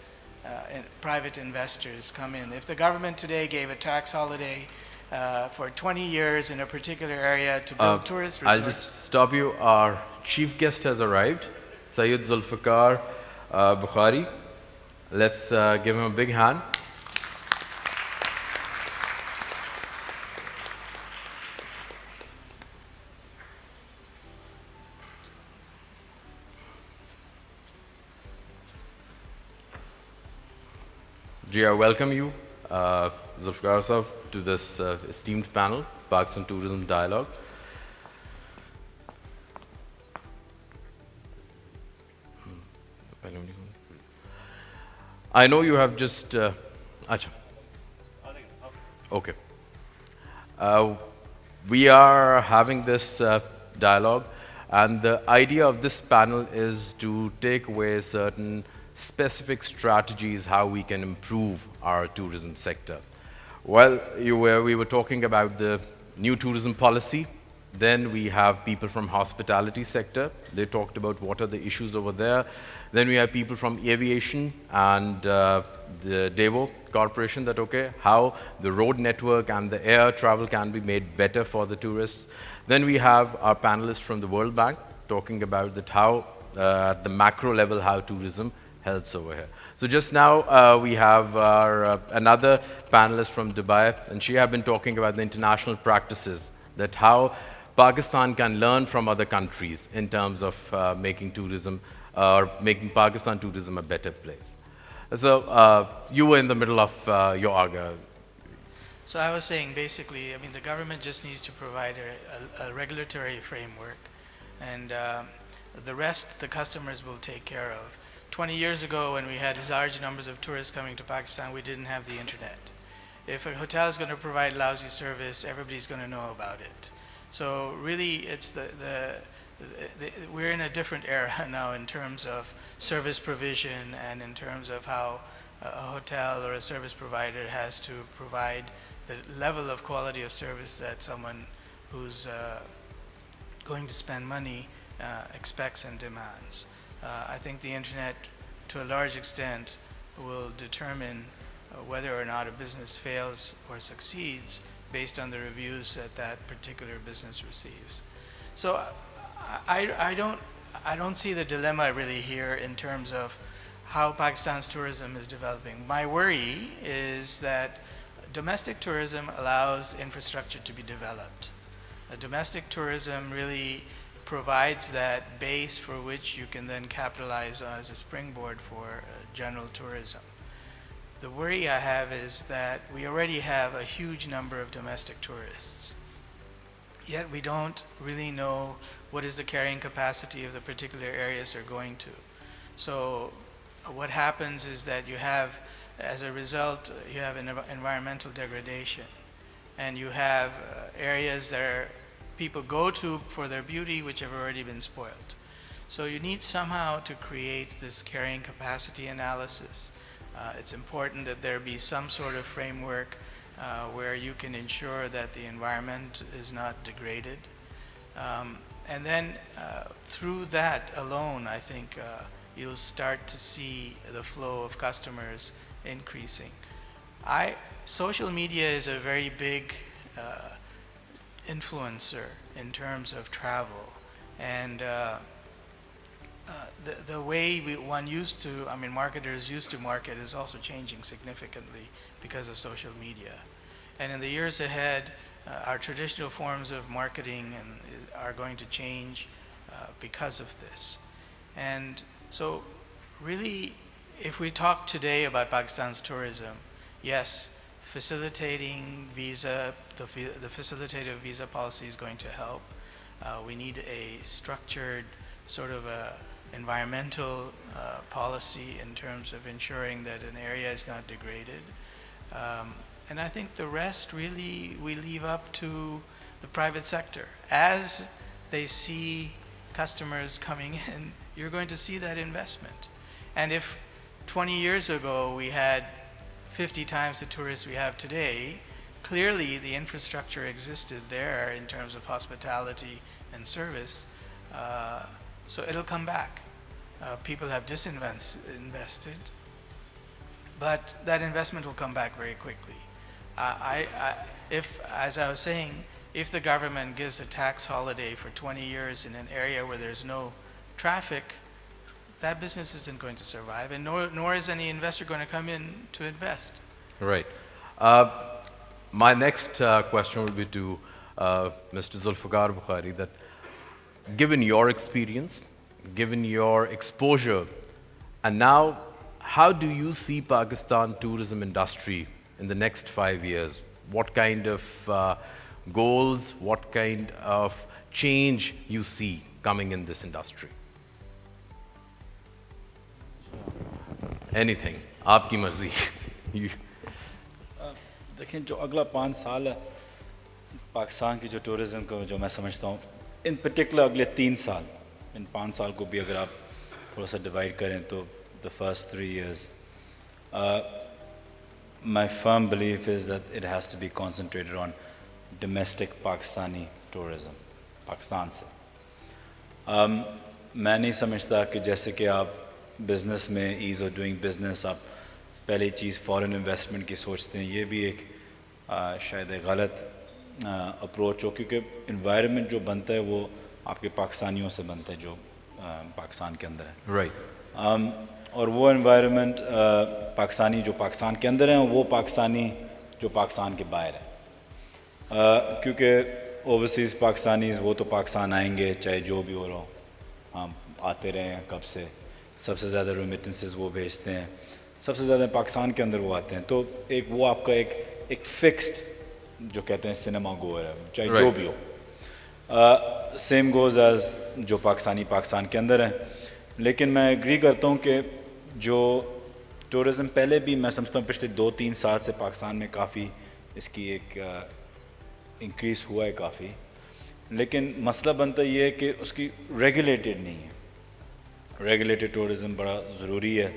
private investors come in. If the government today gave a tax holiday for 20 years in a particular area to build tourist resorts. I'll just stop you. Our chief guest has arrived, Sayyid Zulfikar Bukhari. Let's give him a big hand. I welcome you, Zulfikar Sahab, to this esteemed panel, Pakistan Tourism Dialogue. I know you have just... Okay. We are having this dialogue, and the idea of this panel is to take away certain specific strategies how we can improve our tourism sector. Well, we were talking about the new tourism policy. Then we have people from hospitality sector. They talked about what are the issues over there. Then we have people from aviation and the Devo Corporation that, okay, how the road network and the air travel can be made better for the tourists. Then we have our panelists from the World Bank talking about that how, at the macro level, how tourism helps over here. So just now we have our, another panelist from Dubai, and she has been talking about the international practices, that how Pakistan can learn from other countries in terms of making tourism, or making Pakistan tourism a better place. So you were in the middle of your argument. So I was saying basically, I mean, the government just needs to provide a regulatory framework, and the rest the customers will take care of. 20 years ago, when we had large numbers of tourists coming to Pakistan, we didn't have the internet. If a hotel is going to provide lousy service, everybody's going to know about it. So really, it's we're in a different era now in terms of service provision and in terms of how a hotel or a service provider has to provide the level of quality of service that someone who's going to spend money expects and demands. I think the internet, to a large extent, will determine whether or not a business fails or succeeds based on the reviews that that particular business receives. So I don't see the dilemma really here in terms of how Pakistan's tourism is developing. My worry is that domestic tourism allows infrastructure to be developed. Domestic tourism really provides that base for which you can then capitalize as a springboard for general tourism. The worry I have is that we already have a huge number of domestic tourists, yet we don't really know what is the carrying capacity of the particular areas they're going to. So what happens is that you have, as a result, you have an environmental degradation, and you have areas that people go to for their beauty which have already been spoiled. So you need somehow to create this carrying capacity analysis. It's important that there be some sort of framework where you can ensure that the environment is not degraded. And then through that alone, I think you'll start to see the flow of customers increasing. Social media is a very big influencer in terms of travel, and the way one used to, marketers used to market is also changing significantly because of social media. And in the years ahead, our traditional forms of marketing are going to change because of this. And so really, if we talk today about Pakistan's tourism, yes, facilitating visa, the facilitative visa policy is going to help. We need a structured sort of environmental policy in terms of ensuring that an area is not degraded. And I think the rest really we leave up to the private sector. As they see customers coming in, you're going to see that investment. And if 20 years ago we had 50 times the tourists we have today, clearly the infrastructure existed there in terms of hospitality and service, so it'll come back. People have disinvested, but that investment will come back very quickly. If, as I was saying, if the government gives a tax holiday for 20 years in an area where there's no traffic, that business isn't going to survive, and nor is any investor going to come in to invest. Right. My next question will be to Mr. Zulfikar Bukhari, that given your experience, given your exposure, and now how do you see Pakistan tourism industry in the next 5 years? What kind of goals, what kind of change you see coming in this industry? Anything, आपकी मर्जी. देखें, जो अगला 5 साल है पाकिस्तान की जो tourism को जो मैं समझता हूँ, इन पर्टिकुलर अगले 3 साल, इन 5 साल को भी अगर आप थोड़ा सा डिवाइड करें तो the first 3 years, my firm belief is that it has to be concentrated on domestic Pakistani tourism, Pakistan से. मैं नहीं समझता कि जैसे कि आप बिज़नेस में ईज़ ऑफ डूइंग बिज़नेस आप पहली चीज़ फॉरेन इन्वेस्टमेंट की सोचते हैं, ये भी एक शायद एक गलत अप्रोच हो, क्योंकि इन्वायरमेंट जो बनता है वो आपके पाकिस्तानियों से बनता है जो पाकिस्तान के अंदर है. Right. और वो इन्वायरमेंट पाकिस्तानी जो पाकिस्तान के अंदर हैं, वो पाकिस्तानी जो पाकिस्तान के बाहर है, क्योंकि ओवरसीज़ पाकिस्तानीज़ वो तो पाकिस्तान आएंगे चाहे जो भी हो रहा हो, हम आते रहे हैं कब से, सबसे ज़्यादा रेमिटेंसेस वो भेजते हैं, सबसे ज़्यादा पाकिस्तान के अंदर वो आते हैं. तो एक वो आपका एक फिक्स्ड जो कहते हैं सिनेमा गोअर है, चाहे जो भी हो. सेम गोज़ एज जो पाकिस्तानी पाकिस्तान के अंदर हैं. लेकिन मैं एग्री करता हूँ कि जो टूरिज़म पहले भी मैं समझता हूँ पिछले 2-3 साल से पाकिस्तान में काफ़ी इसकी एक इंक्रीज़ हुआ है काफ़ी, लेकिन मसला बनता ये है कि उसकी रेगुलेटेड नहीं है. रेगुलेटेड टूरिज़म बड़ा ज़रूरी है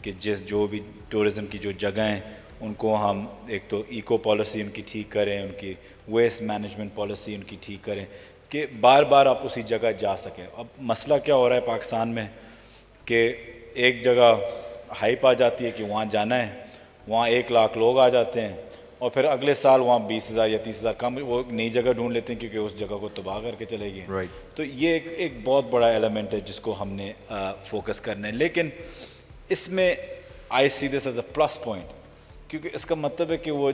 कि जो भी टूरिज़म की जो जगह हैं उनको हम एक तो इको पॉलिसी उनकी ठीक करें, उनकी वेस्ट मैनेजमेंट पॉलिसी उनकी ठीक करें कि बार बार आप उसी जगह जा सकें. अब मसला क्या हो रहा है पाकिस्तान में कि एक जगह हाइप आ जाती है कि वहाँ जाना है, वहाँ 1 लाख लोग आ जाते हैं और फिर अगले साल वहाँ 20,000 या 30,000 कम वो नई जगह ढूंढ लेते हैं क्योंकि उस जगह को तबाह करके चले गए. Right. तो ये एक बहुत बड़ा एलिमेंट है जिसको हमने फोकस करना है. लेकिन इसमें I see this as a plus point क्योंकि इसका मतलब है कि वो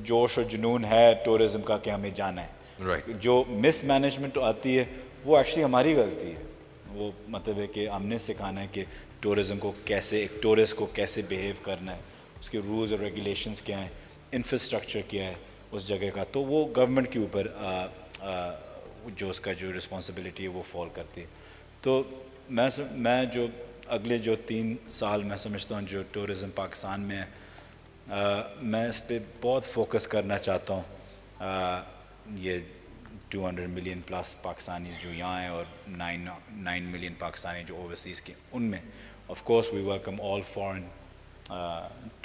जोश और जुनून है टूरिज़्म का कि हमें जाना है. Right. जो मिस मैनेजमेंट आती है वो एक्चुअली हमारी गलती है. वो मतलब है कि हमने सिखाना है कि टूरिज़्म को कैसे, एक टूरिस्ट को कैसे बिहेव करना है, उसके रूल्स और रेगुलेशंस क्या हैं, इंफ्रास्ट्रक्चर क्या है उस जगह का. तो वो गवर्नमेंट के ऊपर जो उसका जो रिस्पॉन्सिबिलिटी है वो फॉल करती है. तो मैं जो अगले जो 3 साल मैं समझता हूँ जो टूरिज़्म पाकिस्तान में है, मैं इस पर बहुत फोकस करना चाहता हूँ. ये 200 मिलियन प्लस पाकिस्तानी जो यहाँ हैं और 9 मिलियन पाकिस्तानी जो ओवरसीज़ के, उनमें of course we welcome all foreign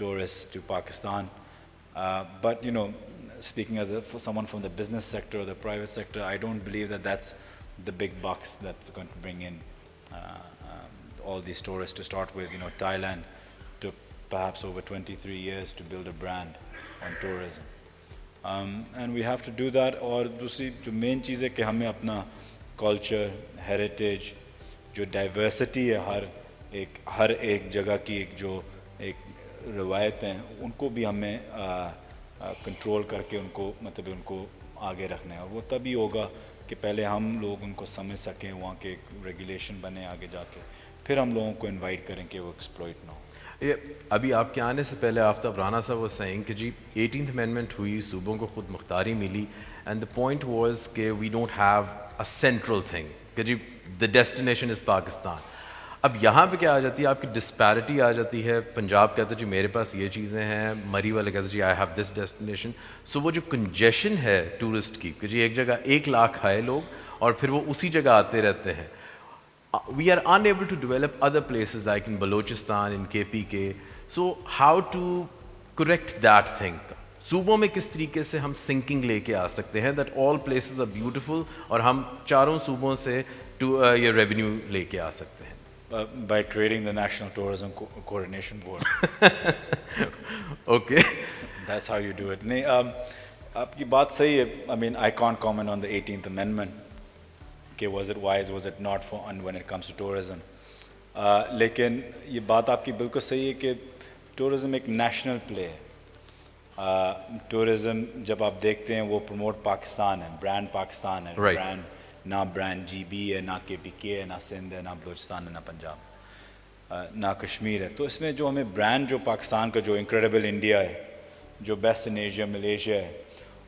tourists to Pakistan, but you know, speaking as someone from the business sector or the private sector, I don't believe that that's the big bucks that's going to bring in all these tourists. To start with, you know, Thailand took perhaps over 23 years to build a brand on tourism, and we have to do that. और दूसरी जो main चीज़ है कि हमें अपना culture, heritage, जो diversity है हर एक जगह की एक जो एक रवायत हैं उनको भी हमें कंट्रोल करके उनको मतलब उनको आगे रखना है. और वो तभी होगा कि पहले हम लोग उनको समझ सकें, वहाँ के रेगुलेशन बने आगे जाके, फिर हम लोगों को इनवाइट करें कि वो एक्सप्लॉइट ना हो. अभी आपके आने से पहले आफ्ताब राना साहब वो सेइंग कि जी 18th अमेंडमेंट हुई, सूबों को खुद मुख्तारी मिली, एंड द पॉइंट वाज कि we don't have a central thing कि जी द डेस्टिनेशन इज़ पाकिस्तान. अब यहाँ पे क्या आ जाती है, आपकी डिस्पैरिटी आ जाती है. पंजाब कहते हैं जी मेरे पास ये चीज़ें हैं, मरी वाले कहते हैं जी आई हैव दिस डेस्टिनेशन. सो वो जो कंजेशन है टूरिस्ट की कि जी एक जगह 1 लाख आए लोग और फिर वो उसी जगह आते रहते हैं. We are unable to develop other places like in Balochistan, in KPK. So how to correct that thing? सूबों में किस तरीके से हम सिंकिंग लेके आ सकते हैं that all places are beautiful और हम चारों सूबों से ये रेवेन्यू लेके आ सकते हैं? By creating the National Tourism Coordination Board. Okay. That's how you do it. नहीं, आपकी बात सही है. I mean, I can't comment on the 18th Amendment. Okay, was it wise, was it not for when it comes to tourism? लेकिन ये बात आपकी बिल्कुल सही है कि tourism एक national play है. Tourism जब आप देखते हैं वो promote पाकिस्तान है, brand पाकिस्तान है, Right. brand ना ब्रांड GB है, ना KPK है, ना सिंध है, ना बलूचिस्तान है, ना पंजाब, ना कश्मीर है. तो इसमें जो हमें ब्रांड जो पाकिस्तान का जो इनक्रेडिबल इंडिया है, जो बेस्ट इन एशिया मलेशिया है,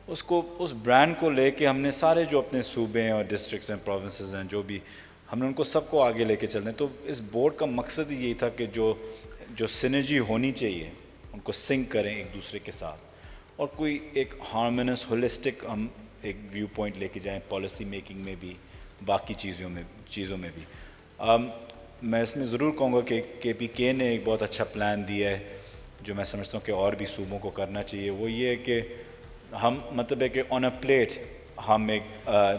उसको उस ब्रांड को लेके हमने सारे जो अपने सूबे हैं और डिस्ट्रिक्ट्स हैं, प्रोविंसेस हैं, जो भी हमने उनको सबको आगे लेके चलना है. तो इस बोर्ड का मकसद यही था कि जो सिनर्जी होनी चाहिए उनको सिंक करें एक दूसरे के साथ और कोई एक हार्मोनियस होलिस्टिक हम एक व्यू पॉइंट लेके जाएं पॉलिसी मेकिंग में भी, बाकी चीज़ों में भी. मैं इसमें ज़रूर कहूँगा कि KPK ने एक बहुत अच्छा प्लान दिया है जो मैं समझता हूँ कि और भी सूबों को करना चाहिए. वो ये है कि हम मतलब है कि ऑन अ प्लेट हम एक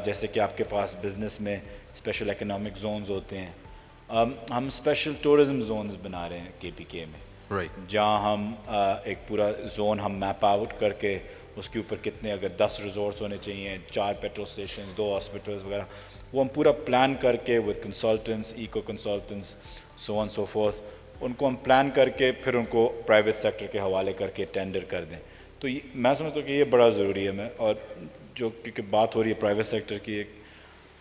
जैसे कि आपके पास बिज़नेस में स्पेशल इकोनॉमिक जोन्स होते हैं, हम स्पेशल टूरिज़म जोन्स बना रहे हैं KPK में. Right. जहाँ हम एक पूरा जोन हम मैप आउट करके उसके ऊपर कितने अगर 10 रिजॉर्ट्स होने चाहिए, 4 पेट्रोल स्टेशन, 2 हॉस्पिटल्स वगैरह, वो हम पूरा प्लान करके with consultants, eco consultants, so on so forth, उनको हम प्लान करके फिर उनको प्राइवेट सेक्टर के हवाले करके टेंडर कर दें. तो मैं समझता हूँ कि ये बड़ा ज़रूरी है. और जो क्योंकि बात हो रही है प्राइवेट सेक्टर की,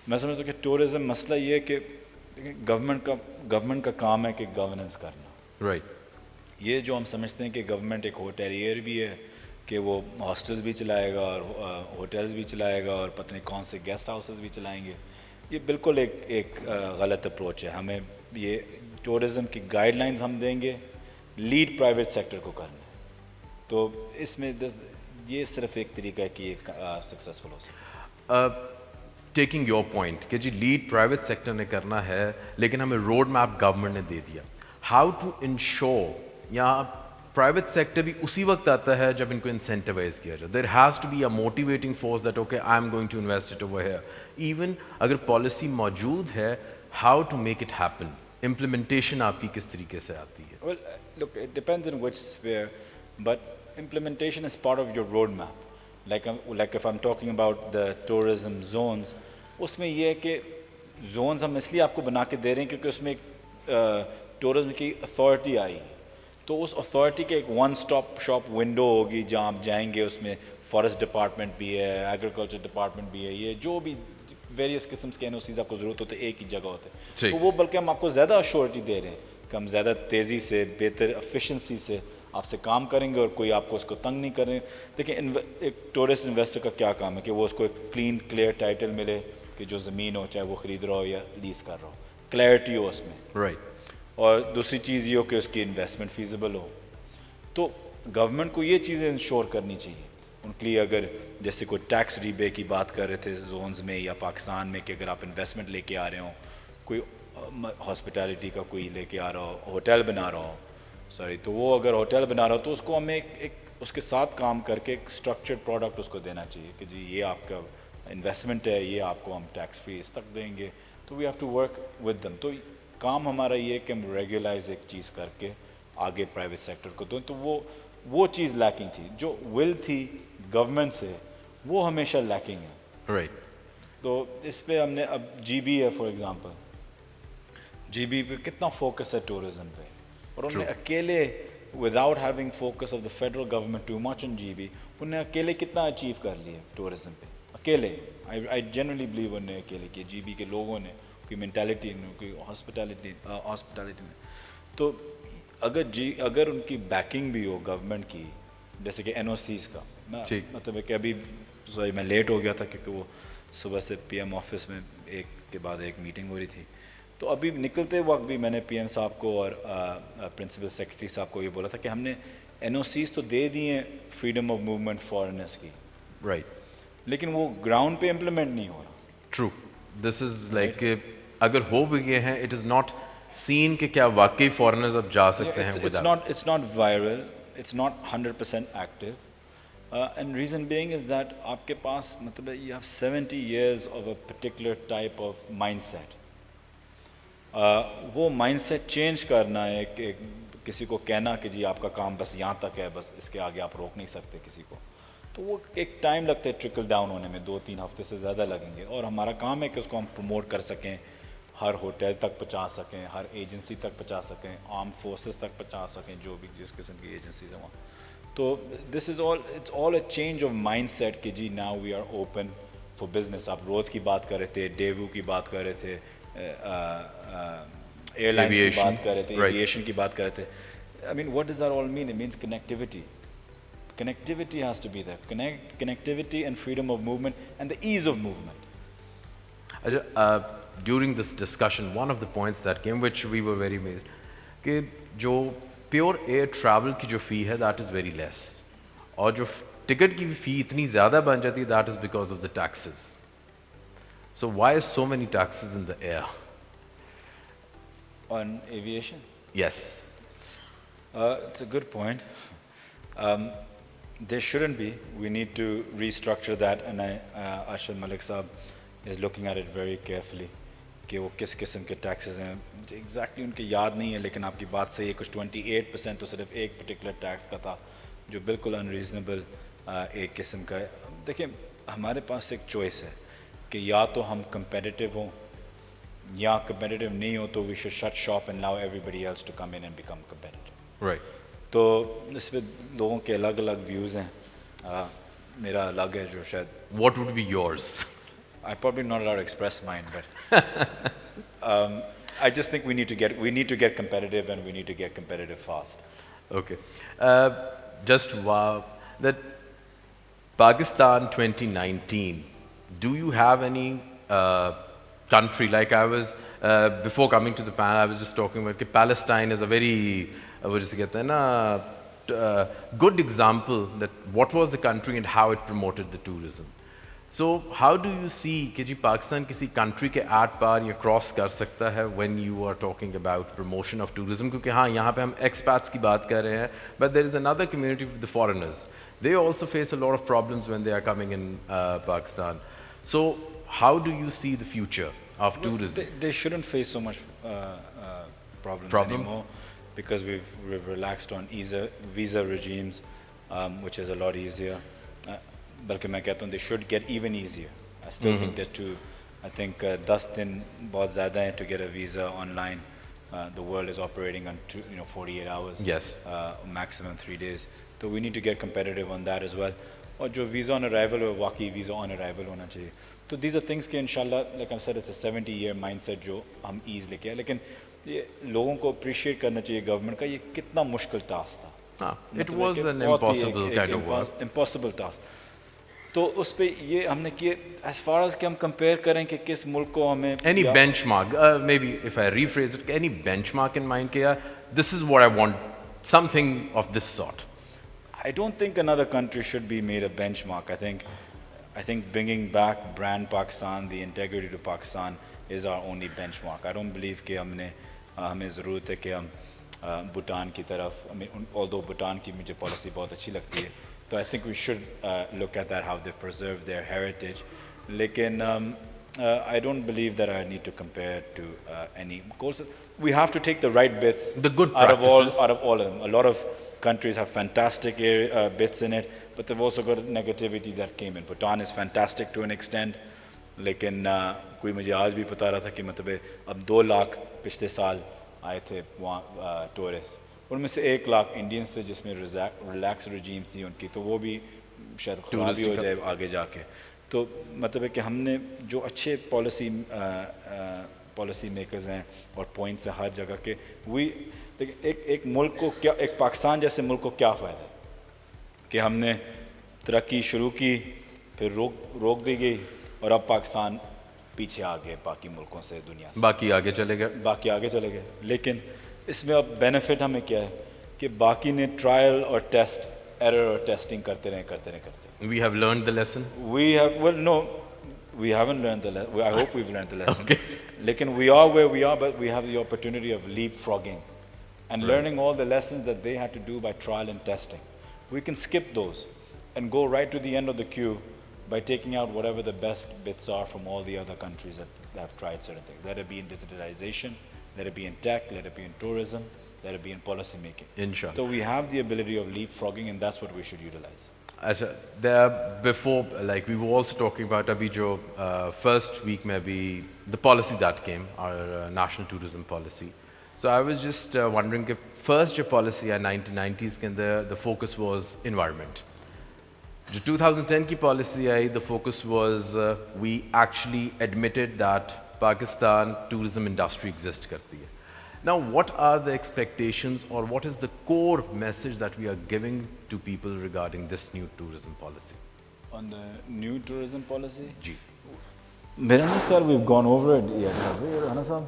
मैं समझता हूँ कि टूरिज़म मसला ये है कि गवर्नमेंट का काम है कि गवर्नेंस करना. Right. ये जो हम समझते हैं कि गवर्नमेंट एक होटेलियर भी है कि वो हॉस्टल्स भी चलाएगा और होटल्स भी चलाएगा और पता नहीं कौन से गेस्ट हाउसेस भी चलाएंगे, ये बिल्कुल एक गलत अप्रोच है. हमें ये टूरिज़म की गाइडलाइंस हम देंगे, लीड प्राइवेट सेक्टर को करना है. तो इसमें ये सिर्फ एक तरीका है कि ये सक्सेसफुल हो सके. टेकिंग योर पॉइंट कि जी लीड प्राइवेट सेक्टर ने करना है लेकिन हमें रोड मैप गवर्नमेंट ने दे दिया. हाउ टू इंश्योर या private sector بھی اسی وقت آتا ہے جب ان کو incentivize کیا جائے. There has to be a motivating force that okay, I'm going to invest it over here. Even اگر policy موجود ہے, how to make it happen. Implementation آپ کی کس طریقے سے آتی ہے؟ Well, look, it depends on which sphere, but implementation is part of your roadmap. Like if I'm talking about the tourism zones, اس میں یہ ہے کہ zones ہم اس لیے آپ کو بنا کے دے رہے ہیں کیونکہ اس میں ایک ٹورزم کی اتھارٹی آئی, تو اس اتھارٹی کے ایک ون اسٹاپ شاپ ونڈو ہوگی جہاں آپ جائیں گے. اس میں فارسٹ ڈپارٹمنٹ بھی ہے, ایگریکلچر ڈپارٹمنٹ بھی ہے, یہ جو بھی ویریس قسمس کے NOCs آپ کو ضرورت ہوتے ایک ہی جگہ ہوتے ہیں. تو وہ بلکہ ہم آپ کو زیادہ اشورٹی دے رہے ہیں کہ ہم زیادہ تیزی سے, بہتر ایفیشنسی سے آپ سے کام کریں گے اور کوئی آپ کو اس کو تنگ نہیں کریں. دیکھیں ایک ٹورسٹ انویسٹر کا کیا کام ہے کہ وہ اس کو ایک کلین کلیئر ٹائٹل ملے کہ جو زمین ہو چاہے وہ خرید رہا ہو یا لیز کر رہا ہو, کلیئرٹی ہو اس میں. رائٹ. اور دوسری چیز یہ ہو کہ اس کی انویسٹمنٹ فیزیبل ہو. تو گورنمنٹ کو یہ چیزیں انشور کرنی چاہیے ان کے لیے. اگر جیسے کوئی ٹیکس ریبے کی بات کر رہے تھے زونز میں یا پاکستان میں کہ اگر آپ انویسٹمنٹ لے کے آ رہے ہوں, کوئی ہاسپٹیلٹی کا کوئی لے کے آ رہا ہو, ہوٹل بنا رہا ہو, تو وہ اگر ہوٹل بنا رہا ہو تو اس کو ہمیں ایک اس کے ساتھ کام کر کے ایک اسٹرکچرڈ پروڈکٹ اس کو دینا چاہیے کہ جی یہ آپ کا انویسٹمنٹ ہے, یہ آپ کو ہم ٹیکس فری اس تک دیں گے. تو we have to work with them. تو کام ہمارا یہ ہے کہ ہم ریگولائز ایک چیز کر کے آگے پرائیویٹ سیکٹر کو دیں. تو وہ چیز لیکنگ تھی, جو ول تھی گورنمنٹ سے وہ ہمیشہ لیکنگ ہے. رائٹ. تو اس پہ ہم نے اب جی بی ہے فار ایگزامپل, جی بی پہ کتنا فوکس ہے ٹورزم پہ, اور انہوں نے اکیلے without having focus of the federal government too much on GB بی, انہوں نے اکیلے کتنا اچیو کر لیا ٹورزم پہ اکیلے. آئی جنرلی بلیو انہوں نے اکیلے کیا, جی بی کے لوگوں نے, کوئی مینٹیلٹی کوئی ہاسپٹیلٹی میں. تو اگر ان کی بیکنگ بھی ہو گورنمنٹ کی, جیسے کہ NOCs کا, مطلب ہے کہ ابھی سوری میں لیٹ ہو گیا تھا کیونکہ وہ صبح سے PM آفس میں ایک کے بعد ایک میٹنگ ہو رہی تھی. تو ابھی نکلتے وقت بھی میں نے PM صاحب کو اور پرنسپل سیکرٹری صاحب کو یہ بولا تھا کہ ہم نے NOCs تو دے دی ہیں فریڈم آف موومنٹ فارنرس کی, رائٹ, لیکن وہ گراؤنڈ پہ امپلیمنٹ نہیں ہو رہا. ٹرو. دس از لائک اگر ہو بھی گئے ہیں, اٹ از ناٹ سین کہ کیا واقعی فارنرز اب جا سکتے ہیں. It's not viral, it's not 100% active. And reason being is that آپ کے پاس مطلب you have 70 years of a particular type of mindset. وہ مائنڈ سیٹ چینج کرنا ہے کہ کسی کو کہنا کہ جی آپ کا کام بس یہاں تک ہے, بس اس کے آگے آپ روک نہیں سکتے کسی کو. تو وہ ایک ٹائم لگتا ہے ٹرکل ڈاؤن ہونے میں, 2-3 ہفتے سے زیادہ لگیں گے. اور ہمارا کام ہے کہ اس کو ہم پروموٹ کر سکیں, ہر ہوٹل تک پہنچا سکیں, ہر ایجنسی تک پہنچا سکیں, آرم فورسز تک پہنچا سکیں, جو بھی جس قسم کی ایجنسیز ہیں وہاں. تو this is it's all a change of mindset کہ جی now we are open for business. آپ روڈ کی بات کر رہے تھے, ڈیوو کی بات کر رہے تھے, ایئر لائنس کی بات کر رہے تھے, ایویشن کی بات کر رہے تھے. I mean, what does that all mean? It means connectivity. Connectivity has to be there. Connectivity and freedom of movement and the ease of movement. During this discussion, one of the points that came, which we were very amazed, کہ جو pure year travel کی جو فی ہے that is very less, اور جو ticket کی فی اتنی زیادہ بن جاتی ہے that is because of the taxes. So why so many taxes in the air? On aviation? Yes. It's a good point. There shouldn't be. We need to restructure that, and Arshad Malik Saab is looking at it very carefully کہ وہ کس قسم کے taxes ہیں. مجھے exactly ان کے یاد نہیں ہے, لیکن آپ کی بات صحیح ہے, کچھ 28% تو صرف ایک پرٹیکولر ٹیکس کا تھا جو بالکل انریزنیبل ایک قسم کا ہے. دیکھیں ہمارے پاس ایک چوائس ہے کہ یا تو ہم کمپیٹیٹیو ہوں یا کمپیٹیٹیو نہیں ہو تو we should shut shop and allow everybody else to come in and become competitive. Right. تو اس پہ لوگوں کے الگ الگ ویوز ہیں. میرا الگ ہے جو شاید. What would be yours? I'm probably not allowed to express mine, but I just think we need to get competitive, and we need to get competitive fast. Okay. Just wow, that Pakistan 2019, do you have any country, like I was, before coming to the panel, I was just talking about that Palestine is a very, what is it, good example that what was the country and how it promoted the tourism. So how do you see कि जी पाकिस्तान किसी country के are पार या cross कर सकता है when you are talking about promotion of tourism? क्योंकि हाँ यहाँ पे हम expats की बात कर रहे हैं, but there is another community of the foreigners. They also face a lot of problems when they are coming in Pakistan. So how do you see the future of tourism? They shouldn't face so much problems anymore because we've relaxed on visa regimes, which is a lot easier. बल्कि मैं कहता हूँ they should get even easier. I still think they're too. I think 10 दिन बहुत ज़्यादा है to get a visa online. The world is operating on 48 hours. Yes. Maximum 3 days. So we need to get competitive on that as well. और जो visa on arrival है वाकई visa on arrival होना चाहिए. So these are things कि इंशाल्लाह, like I said, it's a 70-year mindset जो हम ease लेके आए. लेकिन ये लोगों को appreciate करना चाहिए government का ये कितना मुश्किल task था. It was an impossible kind of work. Impossible task. तो उस पे ये हमने किए as far as कि हम compare करें कि किस मुल्क को हमें Any benchmark, maybe if I rephrase it, any benchmark in mind कि यार this is what I want, something of this sort. I don't think another country should be made a benchmark. I think bringing back brand Pakistan, the integrity to Pakistan is our only benchmark. I don't believe कि हमें ज़रूरत है कि हम भूटान की तरफ, I mean, although Bhutan की मुझे policy बहुत अच्छी लगती है, so I think we should look at that, how they've preserved their heritage. Lekin I don't believe that I need to compare to any course. We have to take the right bits, the good out of all of them. A lot of countries have fantastic bits in it, but they've also got negativity that came in. Bhutan is fantastic to an extent, लेकिन कोई मुझे आज भी बता रहा था कि मतलब अब 2 लाख पिछले साल आए थे वहाँ टूरिस्ट, उनमें से 1 लाख इंडियंस थे जिसमें रिलैक्स रजीम थी उनकी, तो वो भी शायद खराबी हो जाए आगे जाके. तो मतलब है कि हमने जो अच्छे पॉलिसी मेकर्स हैं और पॉइंट्स हैं हर जगह के, एक मुल्क को क्या, एक पाकिस्तान जैसे मुल्क को क्या फ़ायदा है कि हमने तरक्की शुरू की फिर रोक दी गई और अब पाकिस्तान पीछे आ गए बाकी मुल्कों से, दुनिया से बाकी आगे चले गए. लेकिन इसमें अब बेनिफिट हमें क्या है कि बाकी ने ट्रायल और टेस्ट, एरर और टेस्टिंग करते रहे. We have learned the lesson. We haven't learned the lesson. I hope we've learned the lesson. Okay. Lekin we are where we are, but we have the opportunity of leapfrogging and learning all the lessons that they had to do by trial and testing. We can skip those and go right to the end of the queue by taking out whatever the best bits are from all the other countries that have tried certain things. Let it be in digitalization, let it be in tech, let it be in tourism, let it be in policy making. Inshallah. So we have the ability of leapfrogging, and that's what we should utilize. Before, like we were also talking about abhi jo first week maybe the policy that came, our national tourism policy. So I was just wondering if first jo policy in 1990s ke andar, the focus was environment. The 2010 ki policy aayi, the focus was we actually admitted that Pakistan tourism industry exists karti hai. Now, what are the expectations or what is the core message that we are giving to people regarding this new tourism policy? On the new tourism policy? Ji. मेरा नहीं ख्याल we've gone over it yet, have we, Rana Sahab?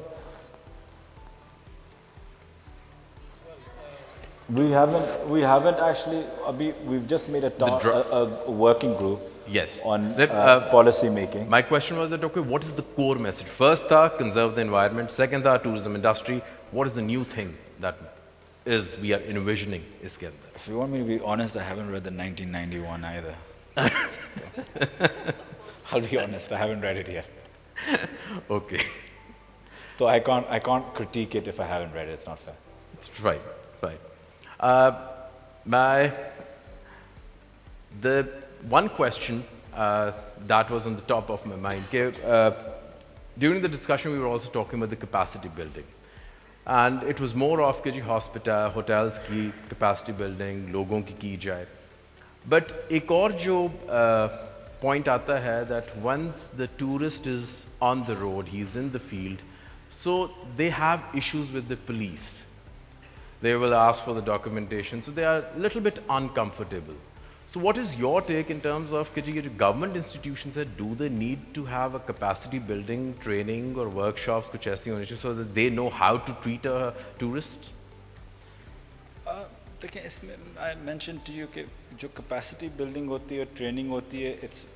We haven't actually, we've just made a working group. Yes. On policy making. My question was that, okay, what is the core message? First, conserve the environment. Second, tourism industry. What is the new thing that we are envisioning? If you want me to be honest, I haven't read the 1991 either. I'll be honest, I haven't read it yet. Okay. So I can't critique it if I haven't read it. It's not fair. Right. The one question that was on the top of my mind, during the discussion we were also talking about the capacity building, and it was more of कि जी hotels की capacity building, लोगों की जाए. But एक और जो point आता है that once the tourist is on the road, he's in the field, so they have issues with the police. They will ask for the documentation, so they are a little bit uncomfortable. So what is your take in terms of government institutions, do they need to have a capacity building training or workshops kuch aisi honi chahiye so that they know how to treat a tourist? I mentioned to you that जो capacity building होती है, training होती है, it's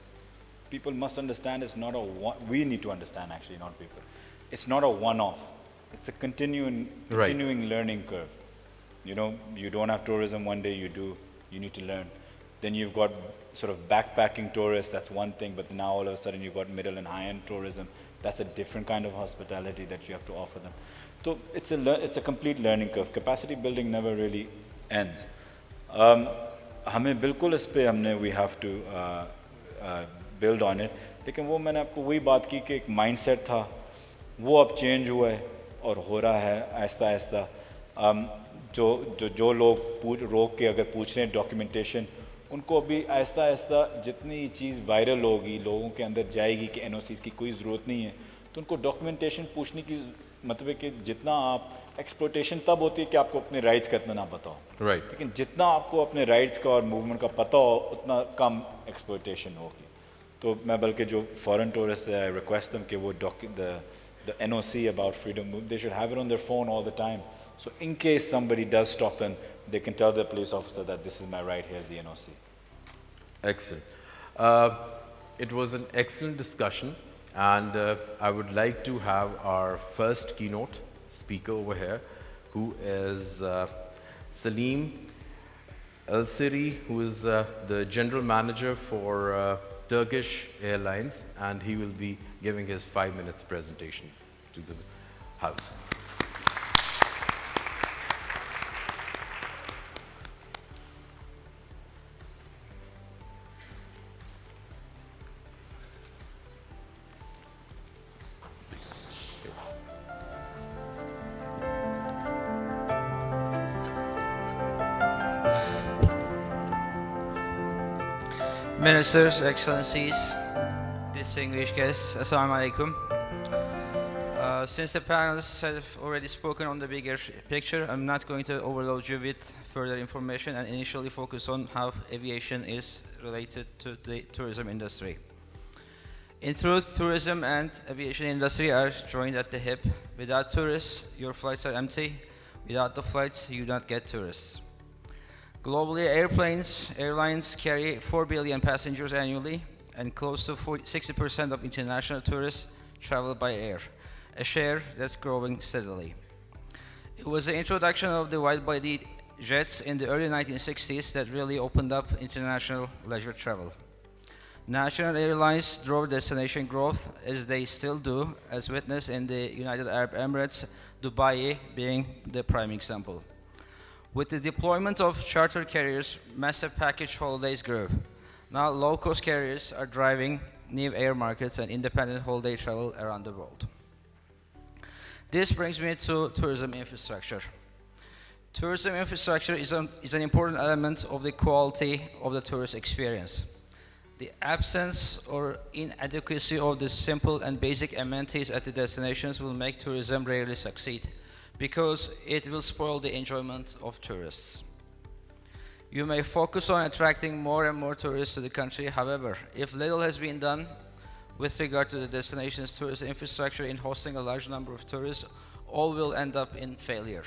people must understand it's not a one, we need to understand actually, not people. It's not a one-off. It's a continuing learning curve. You know, you don't have tourism one day, you do, you need to learn. Then you've got sort of backpacking tourists, that's one thing, but now all of a sudden you've got middle and high-end tourism. That's a different kind of hospitality that you have to offer them. So it's a complete learning curve. Capacity building never really ends. हमें बिल्कुल इस पे हमने we have to build on it. लेकिन वो मैंने आपको वही बात की कि एक mindset था, वो अब change हुआ है और हो रहा है आहिस्ता आहिस्ता. जो लोग रोक के अगर पूछ रहे हैं documentation, उनको अभी आहिस्ता आहिस्ता जितनी चीज़ वायरल होगी, लोगों के अंदर जाएगी कि NOCs की कोई ज़रूरत नहीं है, तो उनको documentation पूछने की मतलब है कि जितना आप एक्सप्लोटेशन तब होती है कि आपको अपने राइट्स का इतना ना पता हो, Right. लेकिन जितना आपको अपने राइट्स का और मूवमेंट का पता हो उतना कम एक्सप्लोटेशन होगी. तो मैं बल्कि जो फॉरेन टूरिस्ट है, आई रिक्वेस्ट देम कि वो the NOC about freedom move, they should have it on their phone all the time. So in case somebody does stop them, they can tell the police officer that this is my right, here's the NOC. Excellent. It was an excellent discussion, and I would like to have our first keynote speaker over here, who is Salim El-Siri, who is the general manager for Turkish Airlines, and he will be giving his 5 minutes presentation to the House. Ministers, Excellencies, distinguished guests, Assalamu alaikum. Since the panelists have already spoken on the bigger picture, I'm not going to overload you with further information and initially focus on how aviation is related to the tourism industry. In truth, tourism and aviation industry are joined at the hip. Without tourists, your flights are empty. Without the flights, you don't get tourists. Globally, airlines carry 4 billion passengers annually, and close to 60% of international tourists travel by air, a share that's growing steadily. It was the introduction of the wide-body jets in the early 1960s that really opened up international leisure travel. National airlines drove destination growth, as they still do, as witnessed in the United Arab Emirates, Dubai being the prime example. With the deployment of charter carriers, massive package holidays grew. Now low-cost carriers are driving new air markets and independent holiday travel around the world. This brings me to tourism infrastructure. Tourism infrastructure is an important element of the quality of the tourist experience. The absence or inadequacy of the simple and basic amenities at the destinations will make tourism rarely succeed, because it will spoil the enjoyment of tourists. You may focus on attracting more and more tourists to the country. However, if little has been done with regard to the destination's tourist infrastructure in hosting a large number of tourists, all will end up in failure.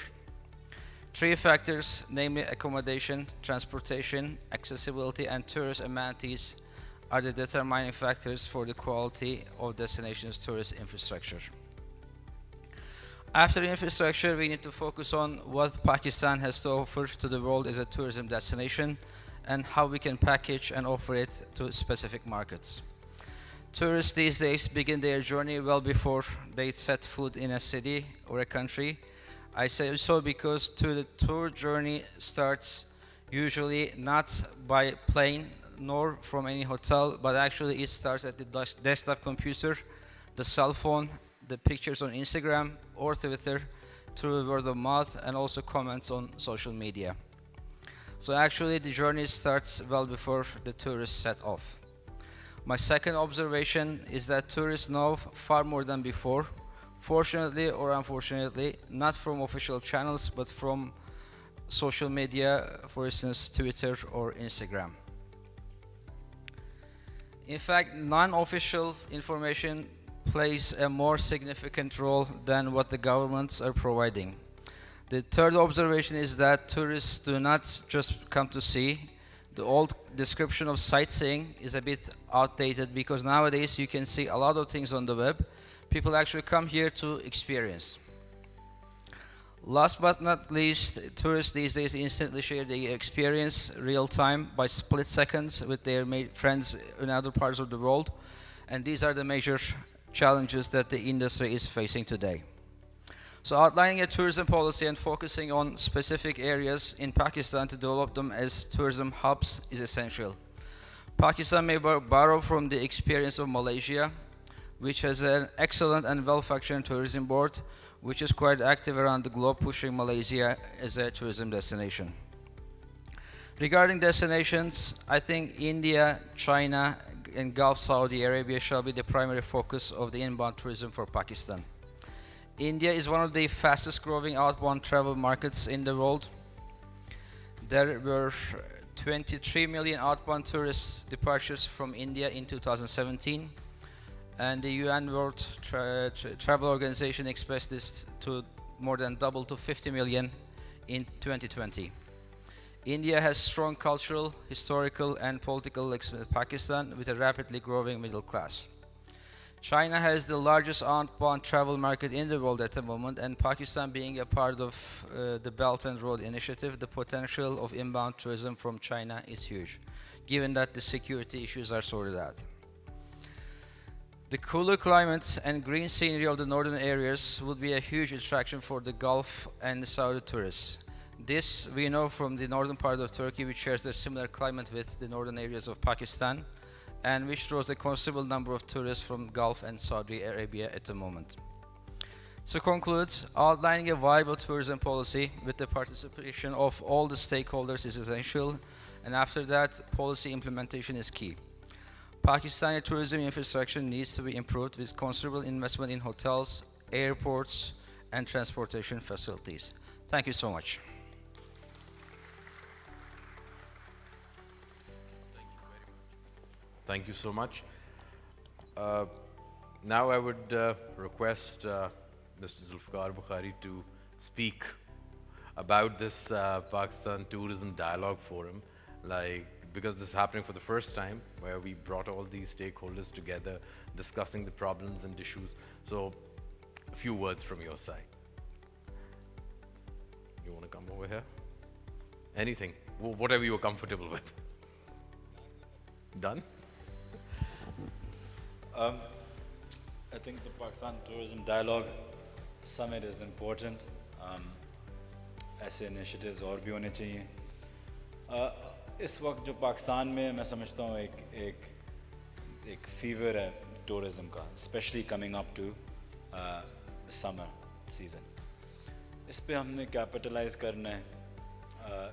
3 factors, namely accommodation, transportation, accessibility, and tourist amenities, are the determining factors for the quality of destination's tourist infrastructure. After infrastructure, we need to focus on what Pakistan has to offer to the world as a tourism destination and how we can package and offer it to specific markets. Tourists these days begin their journey well before they set foot in a city or a country. I say so because the tour journey starts usually not by plane nor from any hotel, but actually it starts at the desktop computer, the cell phone, the pictures on Instagram or Twitter, through word of mouth, and also comments on social media. So actually the journey starts well before the tourists set off. My second observation is that tourists know far more than before, fortunately or unfortunately, not from official channels, but from social media, for instance, Twitter or Instagram. In fact, non-official information plays a more significant role than what the governments are providing. The third observation is that tourists do not just come to see, The old description of sightseeing is a bit outdated because nowadays you can see a lot of things on the web. People actually come here to experience. Last but not least, tourists these days instantly share the experience real time by split seconds with their friends in other parts of the world. And these are the major challenges that the industry is facing today. So outlining a tourism policy and focusing on specific areas in Pakistan to develop them as tourism hubs is essential. Pakistan may borrow from the experience of Malaysia, which has an excellent and well-functioning tourism board, which is quite active around the globe, pushing Malaysia as a tourism destination. Regarding destinations, I think India, China, and Gulf Saudi Arabia shall be the primary focus of the inbound tourism for Pakistan. India is one of the fastest growing outbound travel markets in the world. There were 23 million outbound tourist departures from India in 2017. And the UN World Travel Organization expects this to more than double to 50 million in 2020. India has strong cultural, historical, and political links with Pakistan with a rapidly growing middle class. China has the largest outbound travel market in the world at the moment, and Pakistan being a part of the Belt and Road Initiative, the potential of inbound tourism from China is huge, given that the security issues are sorted out. The cooler climate and green scenery of the northern areas would be a huge attraction for the Gulf and the Saudi tourists. This we know from the northern part of Turkey, which shares a similar climate with the northern areas of Pakistan, and which draws a considerable number of tourists from Gulf and Saudi Arabia at the moment. To conclude, outlining a viable tourism policy with the participation of all the stakeholders is essential, and after that, policy implementation is key. Pakistani tourism infrastructure needs to be improved with considerable investment in hotels, airports, and transportation facilities. Thank you so much. Thank you so much. Now I would request Mr. Zulfikar Bukhari to speak about this Pakistan Tourism Dialogue Forum, because this is happening for the first time, where we brought all these stakeholders together, discussing the problems and issues. So, a few words from your side. You want to come over here? Anything, whatever you are comfortable with. Done? I think the Pakistan Tourism Dialogue Summit is important. ऐसे initiatives और भी होने चाहिए. इस वक्त जो पाकिस्तान में मैं समझता हूँ एक फीवर है टूरिज़म का, specially coming up to the summer season. इस पे हमने कैपिटलाइज करना है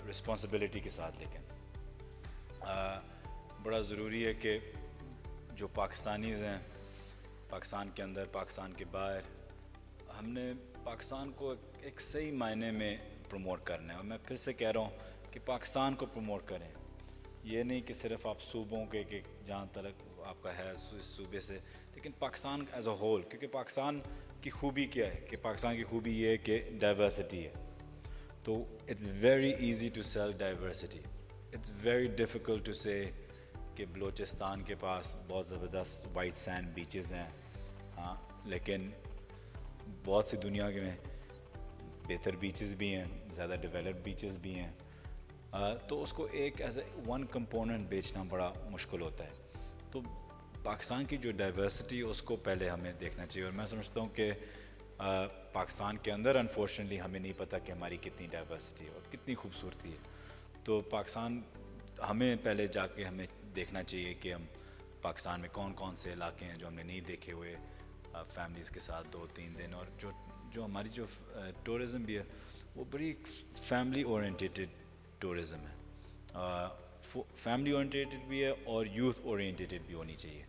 रिस्पॉन्सिबिलिटी के साथ, लेकिन बड़ा ज़रूरी है कि जो पाकिस्तानीज़ हैं, पाकिस्तान के अंदर, पाकिस्तान के बाहर, हमने पाकिस्तान को एक सही मायने में प्रमोट करना है. और मैं फिर से कह रहा हूँ कि पाकिस्तान को प्रमोट करें. ये नहीं कि सिर्फ आप सूबों के जहाँ तक आपका है इस सूबे से, लेकिन पाकिस्तान एज अ होल. क्योंकि पाकिस्तान की खूबी क्या है कि पाकिस्तान की खूबी ये है कि डाइवर्सिटी है. तो it's very easy to sell diversity. It's very difficult to say कि बलूचिस्तान के पास बहुत ज़बरदस्त वाइट सैंड बीचेस हैं, हाँ, लेकिन बहुत सी दुनिया के में बेहतर बीचेस भी हैं, ज़्यादा डेवलप्ड बीचेस भी हैं. तो उसको एक एज ए वन कंपोनेंट बेचना बड़ा मुश्किल होता है. तो पाकिस्तान की जो डाइवर्सिटी है उसको पहले हमें देखना चाहिए. और मैं समझता हूँ कि पाकिस्तान के अंदर अनफॉर्चुनेटली हमें नहीं पता कि हमारी कितनी डाइवर्सिटी है और कितनी खूबसूरती है. तो पाकिस्तान हमें पहले जाके हमें देखना चाहिए कि हम पाकिस्तान में कौन कौन से इलाके हैं जो हमने नहीं देखे हुए, फैमिलीज़ के साथ 2-3 दिन. और जो हमारी जो टूरिज़म भी है वो बड़ी फैमिली ओरिएंटेड टूरिज़म है. फैमिली ओरिएंटेड भी है और यूथ ओरिएंटेड भी होनी चाहिए.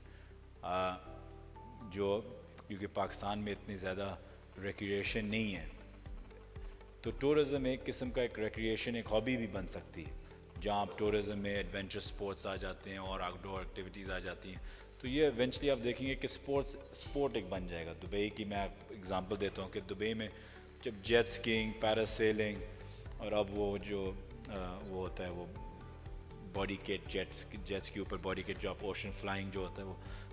जो क्योंकि पाकिस्तान में इतनी ज़्यादा रिक्रिएशन नहीं है, तो टूरिज़म एक किस्म का एक रिक्रिएशन, एक हॉबी भी बन सकती है, जहाँ आप टूरिज़म में एडवेंचर स्पोर्ट्स आ जाते हैं और आउटडोर एक्टिविटीज़ आ जाती हैं. तो ये इवेंचुअली आप देखेंगे कि स्पोर्ट एक बन जाएगा. दुबई की मैं एग्जांपल देता हूँ कि दुबई में जब जेट स्कीइंग, पैरासेलिंग और अब वो जो वो होता है वो باڈی کٹ جیٹس کے اوپر باڈی کٹ جو آپ اوشن فلائنگ جو ہوتا ہے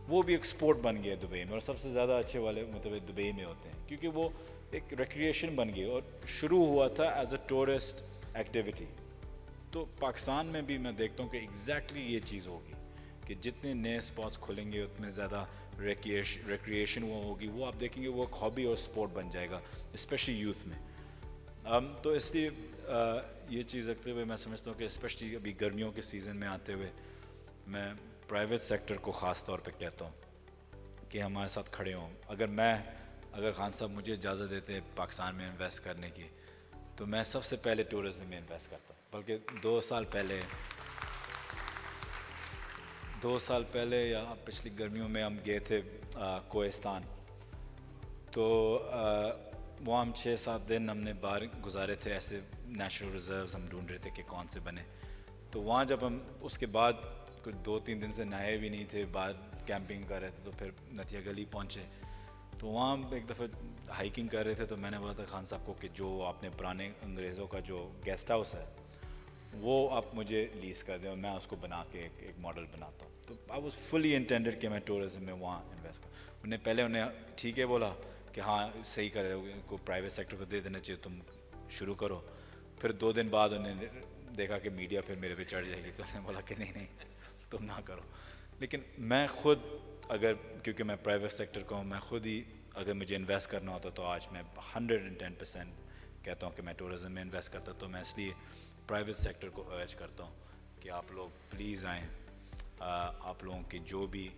وہ بھی ایک اسپورٹ بن گیا دبئی میں, اور سب سے زیادہ اچھے والے مطلب دبئی میں ہوتے ہیں کیونکہ وہ ایک ریکریشن بن گئی اور شروع ہوا تھا ایز اے ٹورسٹ ایکٹیویٹی. تو پاکستان میں بھی میں دیکھتا ہوں کہ ایگزیکٹلی یہ چیز ہوگی کہ جتنے نئے اسپاٹس کھلیں گے اتنے زیادہ ریکریشن وہ ہوگی, وہ آپ دیکھیں گے وہ ایک ہابی اور اسپورٹ بن جائے گا اسپیشلی یوتھ میں. تو اس لیے یہ چیز رکھتے ہوئے میں سمجھتا ہوں کہ اسپیشلی ابھی گرمیوں کے سیزن میں آتے ہوئے میں پرائیویٹ سیکٹر کو خاص طور پہ کہتا ہوں کہ ہمارے ساتھ کھڑے ہوں. اگر خان صاحب مجھے اجازت دیتے پاکستان میں انویسٹ کرنے کی تو میں سب سے پہلے ٹورزم میں انویسٹ کرتا ہوں. بلکہ 2 سال پہلے یا پچھلی گرمیوں میں ہم گئے تھے کوہستان, تو وہاں ہم 6-7 دن ہم نے باہر گزارے تھے, ایسے نیچرل ریزروز ہم ڈھونڈ رہے تھے کہ کون سے بنے. تو وہاں جب ہم اس کے بعد کچھ 2-3 دن سے نہائے بھی نہیں تھے, باہر کیمپنگ کر رہے تھے, تو پھر نتیہ گلی پہنچے. تو وہاں ہم ایک دفعہ ہائیکنگ کر رہے تھے, تو میں نے بولا تھا خان صاحب کو کہ جو آپ نے پرانے انگریزوں کا جو گیسٹ ہاؤس ہے وہ آپ مجھے لیز کر دیں اور میں اس کو بنا کے ایک ماڈل بناتا ہوں. تو آئی واز فلی انٹینڈیڈ کہ میں ٹورزم میں وہاں انویسٹ کروں. انہیں ٹھیک ہے بولا کہ ہاں صحیح کر رہے ہو, کو پرائیویٹ سیکٹر کو دے دینا چاہیے, تم شروع کرو. پھر 2 دن بعد انہوں نے دیکھا کہ میڈیا پھر میرے پہ چڑھ جائے گی, تو انہوں نے بولا کہ نہیں تم نہ کرو. لیکن میں خود اگر کیونکہ میں پرائیویٹ سیکٹر کا ہوں, میں خود ہی اگر مجھے انویسٹ کرنا ہوتا تو آج میں 110% کہتا ہوں کہ میں ٹورزم میں انویسٹ کرتا. تو میں اس لیے پرائیویٹ سیکٹر کو ارج کرتا ہوں کہ آپ لوگ پلیز آئیں, آپ لوگوں کی جو بھی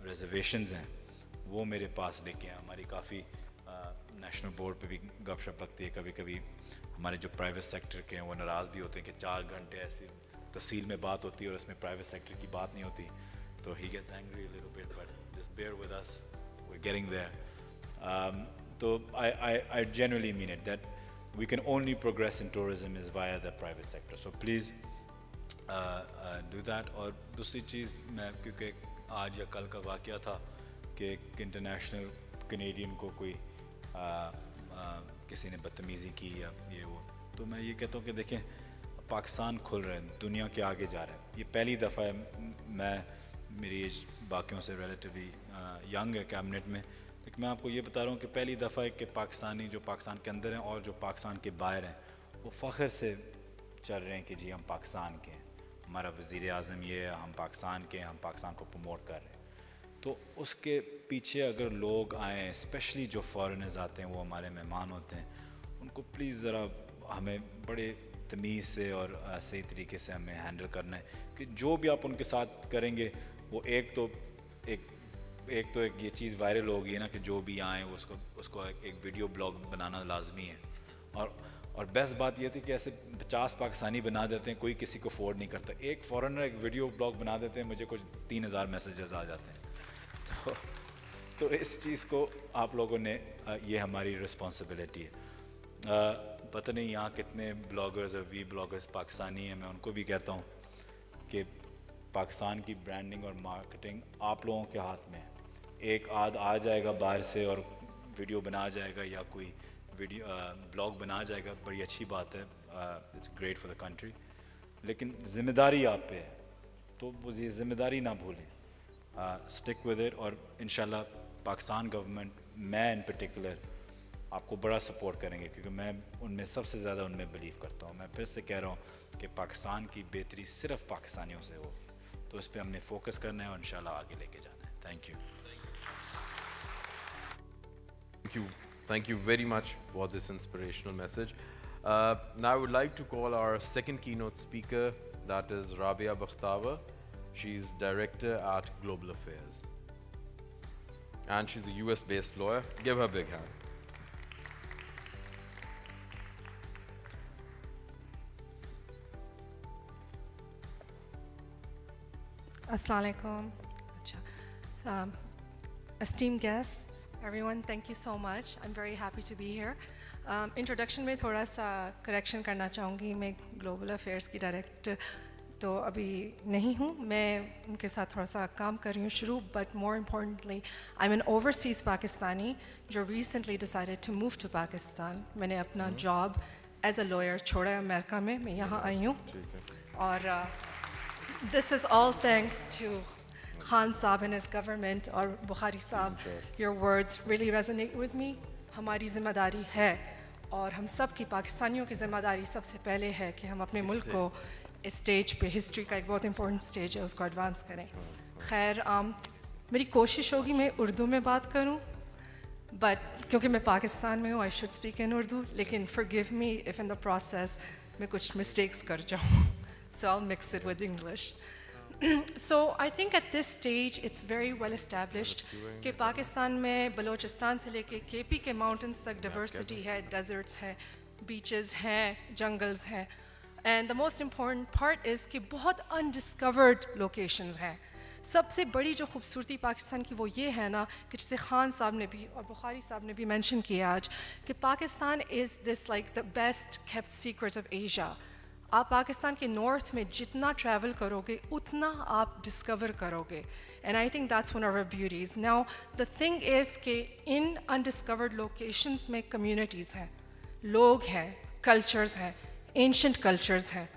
ریزرویشنز ہیں وہ میرے پاس لے کے آئیں. ہماری کافی نیشنل بورڈ پہ بھی گپ شپ لگتی ہے, کبھی کبھی ہمارے جو پرائیویٹ سیکٹر کے ہیں وہ ناراض بھی ہوتے ہیں کہ 4 گھنٹے ایسی تفصیل میں بات ہوتی ہے اور اس میں پرائیویٹ سیکٹر کی بات نہیں ہوتی. تو he gets angry a little bit, but just bear with us, we're getting there. So I genuinely mean it that we can only progress in tourism is via the private sector. So please do that. اور دوسری چیز میں کیونکہ آج یا کل کا واقعہ تھا کہ ایک انٹرنیشنل کینیڈین کو کوئی کسی نے بدتمیزی کی یا یہ وہ, تو میں یہ کہتا ہوں کہ دیکھیں پاکستان کھل رہے ہیں, دنیا کے آگے جا رہے ہیں. یہ پہلی دفعہ ہے, میری ایج باقیوں سے ریلیٹیولی ینگ ہے کیبنٹ میں, لیکن میں آپ کو یہ بتا رہا ہوں کہ پہلی دفعہ ہے کہ پاکستانی جو پاکستان کے اندر ہیں اور جو پاکستان کے باہر ہیں وہ فخر سے چل رہے ہیں کہ جی ہم پاکستان کے ہیں, ہمارا وزیر اعظم یہ ہے, ہم پاکستان کے ہیں, ہم پاکستان کو پروموٹ کر رہے ہیں. تو اس کے پیچھے اگر لوگ آئیں, اسپیشلی جو فارنرز آتے ہیں وہ ہمارے مہمان ہوتے ہیں, ان کو پلیز ذرا ہمیں بڑے تمیز سے اور صحیح طریقے سے ہمیں ہینڈل کرنا ہے کہ جو بھی آپ ان کے ساتھ کریں گے وہ ایک تو یہ چیز وائرل ہوگی نا کہ جو بھی آئیں وہ اس کو ایک ویڈیو بلاگ بنانا لازمی ہے. اور بیسٹ بات یہ تھی کہ ایسے 50 پاکستانی بنا دیتے ہیں, کوئی کسی کو افورڈ نہیں کرتا. ایک فارنر ایک ویڈیو بلاگ بنا دیتے ہیں, مجھے کچھ 3000 میسیجز آ جاتے ہیں. تو اس چیز کو آپ لوگوں نے, یہ ہماری رسپانسبلٹی ہے. پتہ نہیں یہاں کتنے بلاگرز اور وی بلاگرز پاکستانی ہیں, میں ان کو بھی کہتا ہوں کہ پاکستان کی برانڈنگ اور مارکیٹنگ آپ لوگوں کے ہاتھ میں ہے. ایک آ جائے گا باہر سے اور ویڈیو بنا جائے گا یا کوئی ویڈیو بلاگ بنا جائے گا, بڑی اچھی بات ہے, it's great for the country, لیکن ذمہ داری آپ پہ ہے, تو وہ یہ ذمہ داری نہ بھولیں. Stick with it. اور انشاءاللہ پاکستان گورنمنٹ, میں ان پرٹیکولر آپ کو بڑا سپورٹ کریں گے کیونکہ میں ان میں سب سے زیادہ ان میں بلیو کرتا ہوں. میں پھر سے کہہ رہا ہوں کہ پاکستان کی بہتری صرف پاکستانیوں سے ہو, تو اس پہ ہم نے فوکس کرنا ہے اور انشاءاللہ آگے لے کے جانا ہے. Thank you. Thank you very much for this inspirational message. Now I would like to call our second keynote speaker, that is Rabia Bakhtawa. She's Director at Global Affairs. And she's a US-based lawyer. Give her a big hand. Assalamu alaikum. Esteemed guests, everyone, thank you so much. I'm very happy to be here. Introduction میں تھوڑا سا correction کرنا چاہوں گی. میں global affairs کی director تو ابھی نہیں ہوں, میں ان کے ساتھ تھوڑا سا کام کر رہی ہوں شروع, but more importantly I am an overseas Pakistani جو recently decided to move to Pakistan. میں نے اپنا جاب ایز اے لائر چھوڑا ہے امریکہ میں, میں یہاں آئی ہوں. اور This is all thanks to Khan Saab and his government or Bukhari Saab. Your words really resonate with me. हमारी जिम्मेदारी है और हम सब की पाकिस्तानियों की जिम्मेदारी सबसे पहले है कि हम अपने मुल्क को इस स्टेज पे हिस्ट्री का एक बहुत इंपॉर्टेंट स्टेज है उसको एडवांस करें. खैर मेरी कोशिश होगी मैं उर्दू में बात करूं बट क्योंकि मैं पाकिस्तान में हूँ I should speak in Urdu लेकिन forgive me if in the process मैं कुछ मिस्टेक्स कर जाऊँ. So I'll mix it with English. So I think at this stage it's very well established कि पाकिस्तान में बलूचिस्तान से लेके केपी के mountains तक diversity है, deserts हैं, beaches हैं, jungles हैं. And the most important part is कि बहुत undiscovered locations हैं. सबसे बड़ी जो खूबसूरती पाकिस्तान की वो ये है ना कि जिसे खान साहब ने भी और बुखारी साहब ने भी मेंशन किया आज कि Pakistan is this like the best kept secret of Asia. आप पाकिस्तान के नॉर्थ में जितना ट्रैवल करोगे उतना आप डिस्कवर करोगे and I think that's one of our beauties. Now the thing is कि इन undiscovered locations में communities हैं, लोग हैं, cultures हैं, ancient cultures हैं.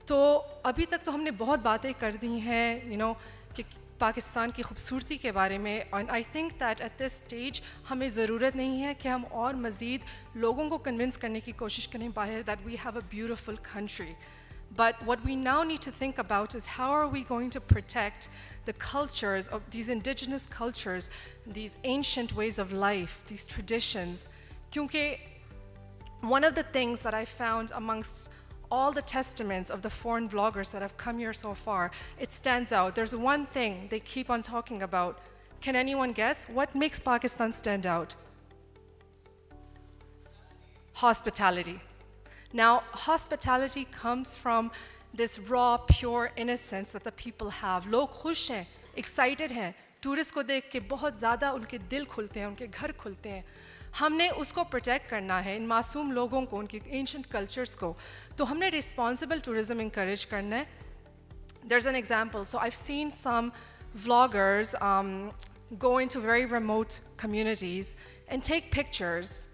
तो अभी तक तो हमने बहुत बातें कर दी हैं you know कि पाकिस्तान की खूबसूरती के बारे में and I think that at this stage हमें ज़रूरत नहीं है कि हम और मज़ीद लोगों को convince करने की कोशिश करें बाहर that we have a beautiful country. But what we now need to think about is how are we going to protect the cultures of these indigenous cultures, these ancient ways of life, these traditions. क्योंकि one of the things that I found amongst all the testaments of the foreign vloggers that have come here so far, it stands out. There's one thing they keep on talking about. Can anyone guess? What makes Pakistan stand out? Hospitality. Now, hospitality comes from this raw, pure innocence that the people have. लोग खुश हैं, excited हैं. Tourists को देख के बहुत ज़्यादा उनके दिल खुलते हैं, उनके घर खुलते हैं. हमने उसको प्रोटेक्ट करना है इन मासूम लोगों को उनके एंशिएंट कल्चर्स को तो हमने रिस्पॉन्सिबल टूरिज्म इंकरेज करना है. There's an example. So I've seen some vloggers go into very remote communities and take pictures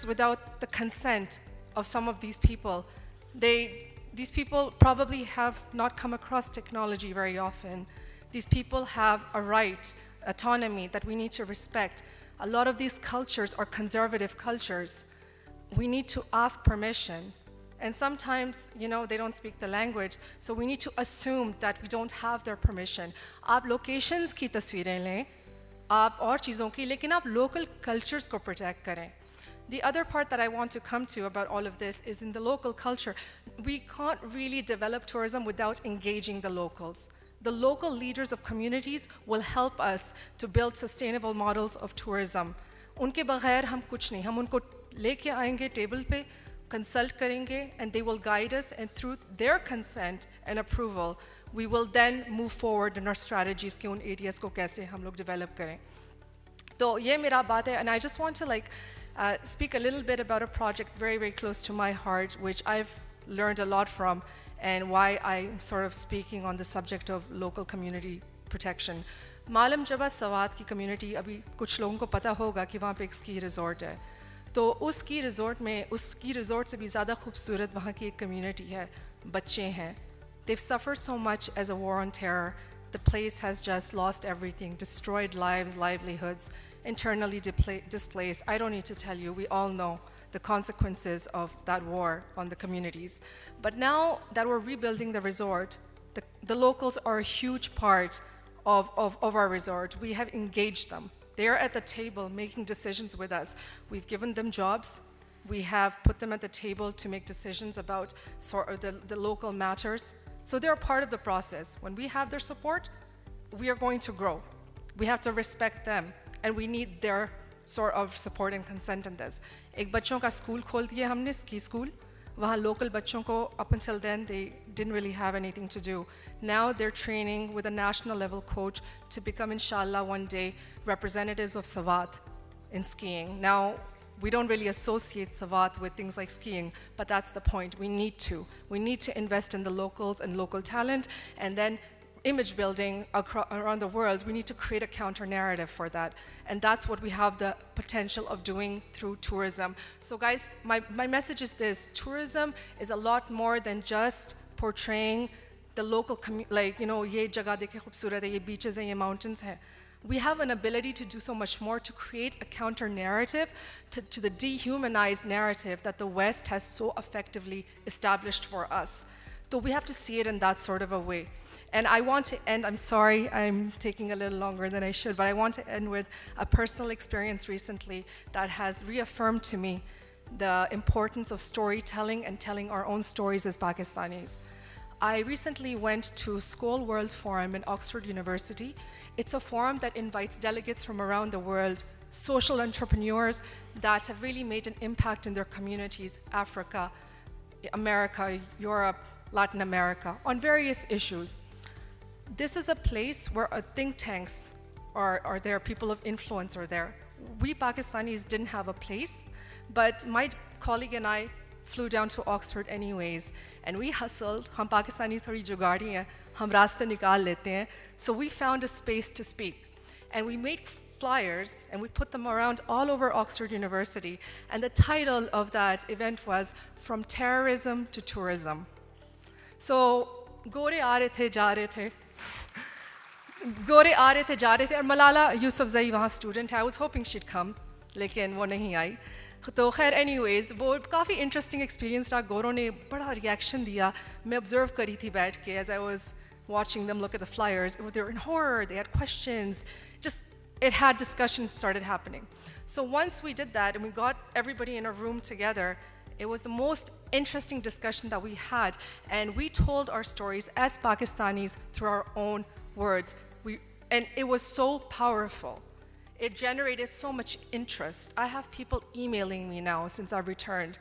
without the consent of some of these people. These people probably have not come across technology very often. These people have a right, autonomy that we need to respect. A lot of these cultures are conservative cultures. We need to ask permission. And sometimes, you know, they don't speak the language, so we need to assume that we don't have their permission. आप locations की तस्वीरें लें, आप और चीज़ों की, लेकिन आप local cultures को protect करें. The other part that I want to come to about all of this is in the local culture, we can't really develop tourism without engaging the locals. The local leaders of communities will help us to build sustainable models of tourism. उनके बगैर हम कुछ नहीं, हम उनको लेके आएंगे table पे, consult करेंगे, and they will guide us, and through their consent and approval, we will then move forward in our strategies कि उन areas को कैसे हम लोग develop करें. तो ये मेरा बात है, and I just want to speak a little bit about a project very, very close to my heart, which I've learned a lot from, and why I'm sort of speaking on the subject of local community protection. मालम जबा सवात की community अभी कुछ लोगों को पता होगा कि वहाँ पे एक ski resort है. तो उस ski resort में उस ski resort से भी ज़्यादा खूबसूरत वहाँ की एक community है, बच्चे हैं. They've suffered so much as a war on terror. The place has just lost everything, destroyed lives, livelihoods, internally displaced. I don't need to tell you, we all know the consequences of that war on the communities. But now that we're rebuilding the resort, the locals are a huge part of our resort. We have engaged them. They're at the table making decisions with us. We've given them jobs. We have put them at the table to make decisions about the local matters. So they're a part of the process. When we have their support, we are going to grow. We have to respect them, and we need their sort of support and consent in this. एक बच्चों का school खोल दिया हमने, ski school. वहाँ local बच्चों को, up until then, they didn't really have anything to do. Now they're training with a national level coach to become, inshallah, one day representatives of Sawat in skiing. Now, we don't really associate Sawat with things like skiing, but that's the point. We need to. We need to invest in the locals and local talent, and then image building around the world, we need to create a counter narrative for that. And that's what we have the potential of doing through tourism. So guys, my message is this: tourism is a lot more than just portraying the local, like, you know, ye jagah dekhe khoobsurat hai, ye beaches hai, ye mountains hai. We have an ability to do so much more to create a counter narrative to the dehumanized narrative that the West has so effectively established for us. So we have to see it in that sort of a way. And I want to end, I'm sorry, I'm taking a little longer than I should, but I want to end with a personal experience recently that has reaffirmed to me the importance of storytelling and telling our own stories as Pakistanis. I recently went to Skoll World Forum in Oxford University. It's a forum that invites delegates from around the world, social entrepreneurs that have really made an impact in their communities, Africa, America, Europe, Latin America, on various issues. This is a place where think tanks are there, people of influence are there. We Pakistanis didn't have a place, but my colleague and I flew down to Oxford anyways, and we hustled. Hum Pakistani thodi jugaadi hain, hum raste nikal lete hain. So we found a space to speak, and we made flyers and we put them around all over Oxford University. And the title of that event was From Terrorism to Tourism. So gore aa rahe the, ja rahe the. Gore aa rahe the, ja rahe the. And Malala Yousafzai wahan student hai. I was hoping she'd come, lekin wo nahi aayi. तो खैर anyways वो काफ़ी interesting experience रहा. गोरों ने बड़ा reaction दिया. मैं ऑब्जर्व करी थी बैठ के as I was watching them look at the flyers. They were in horror, they had questions, just it had discussion started happening. So once we did that and we got everybody in a room together, it was the most interesting discussion that we had, and we told our stories as Pakistanis through our own words. And it was so powerful. It generated so much interest. I have people emailing me now since I've returned.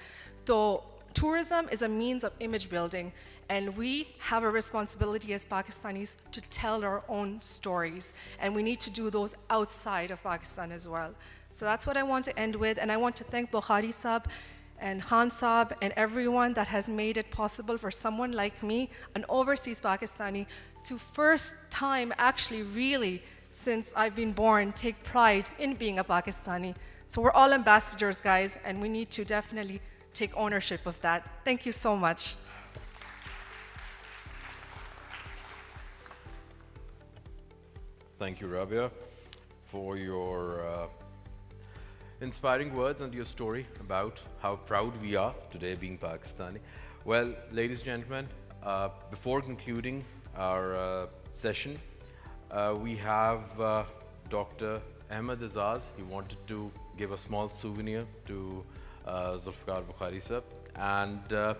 So tourism is a means of image building, and we have a responsibility as Pakistanis to tell our own stories, and we need to do those outside of Pakistan as well. So that's what I want to end with, and I want to thank Bukhari Saab and Khan Saab and everyone that has made it possible for someone like me, an overseas Pakistani, to first time actually really since I've been born, take pride in being a Pakistani. So we're all ambassadors, guys, and we need to definitely take ownership of that. Thank you so much. Thank you, Rabia, for your inspiring words and your story about how proud we are today being Pakistani. Well, ladies and gentlemen, before concluding our session, we have Dr. Ahmed Azaz. He wanted to give a small souvenir to Zulfikar Bukhari Sahab. And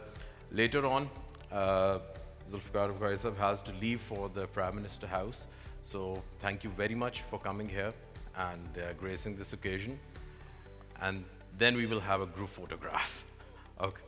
later on, Zulfikar Bukhari Sahab has to leave for the Prime Minister House. So thank you very much for coming here and gracing this occasion. And then we will have a group photograph. Okay.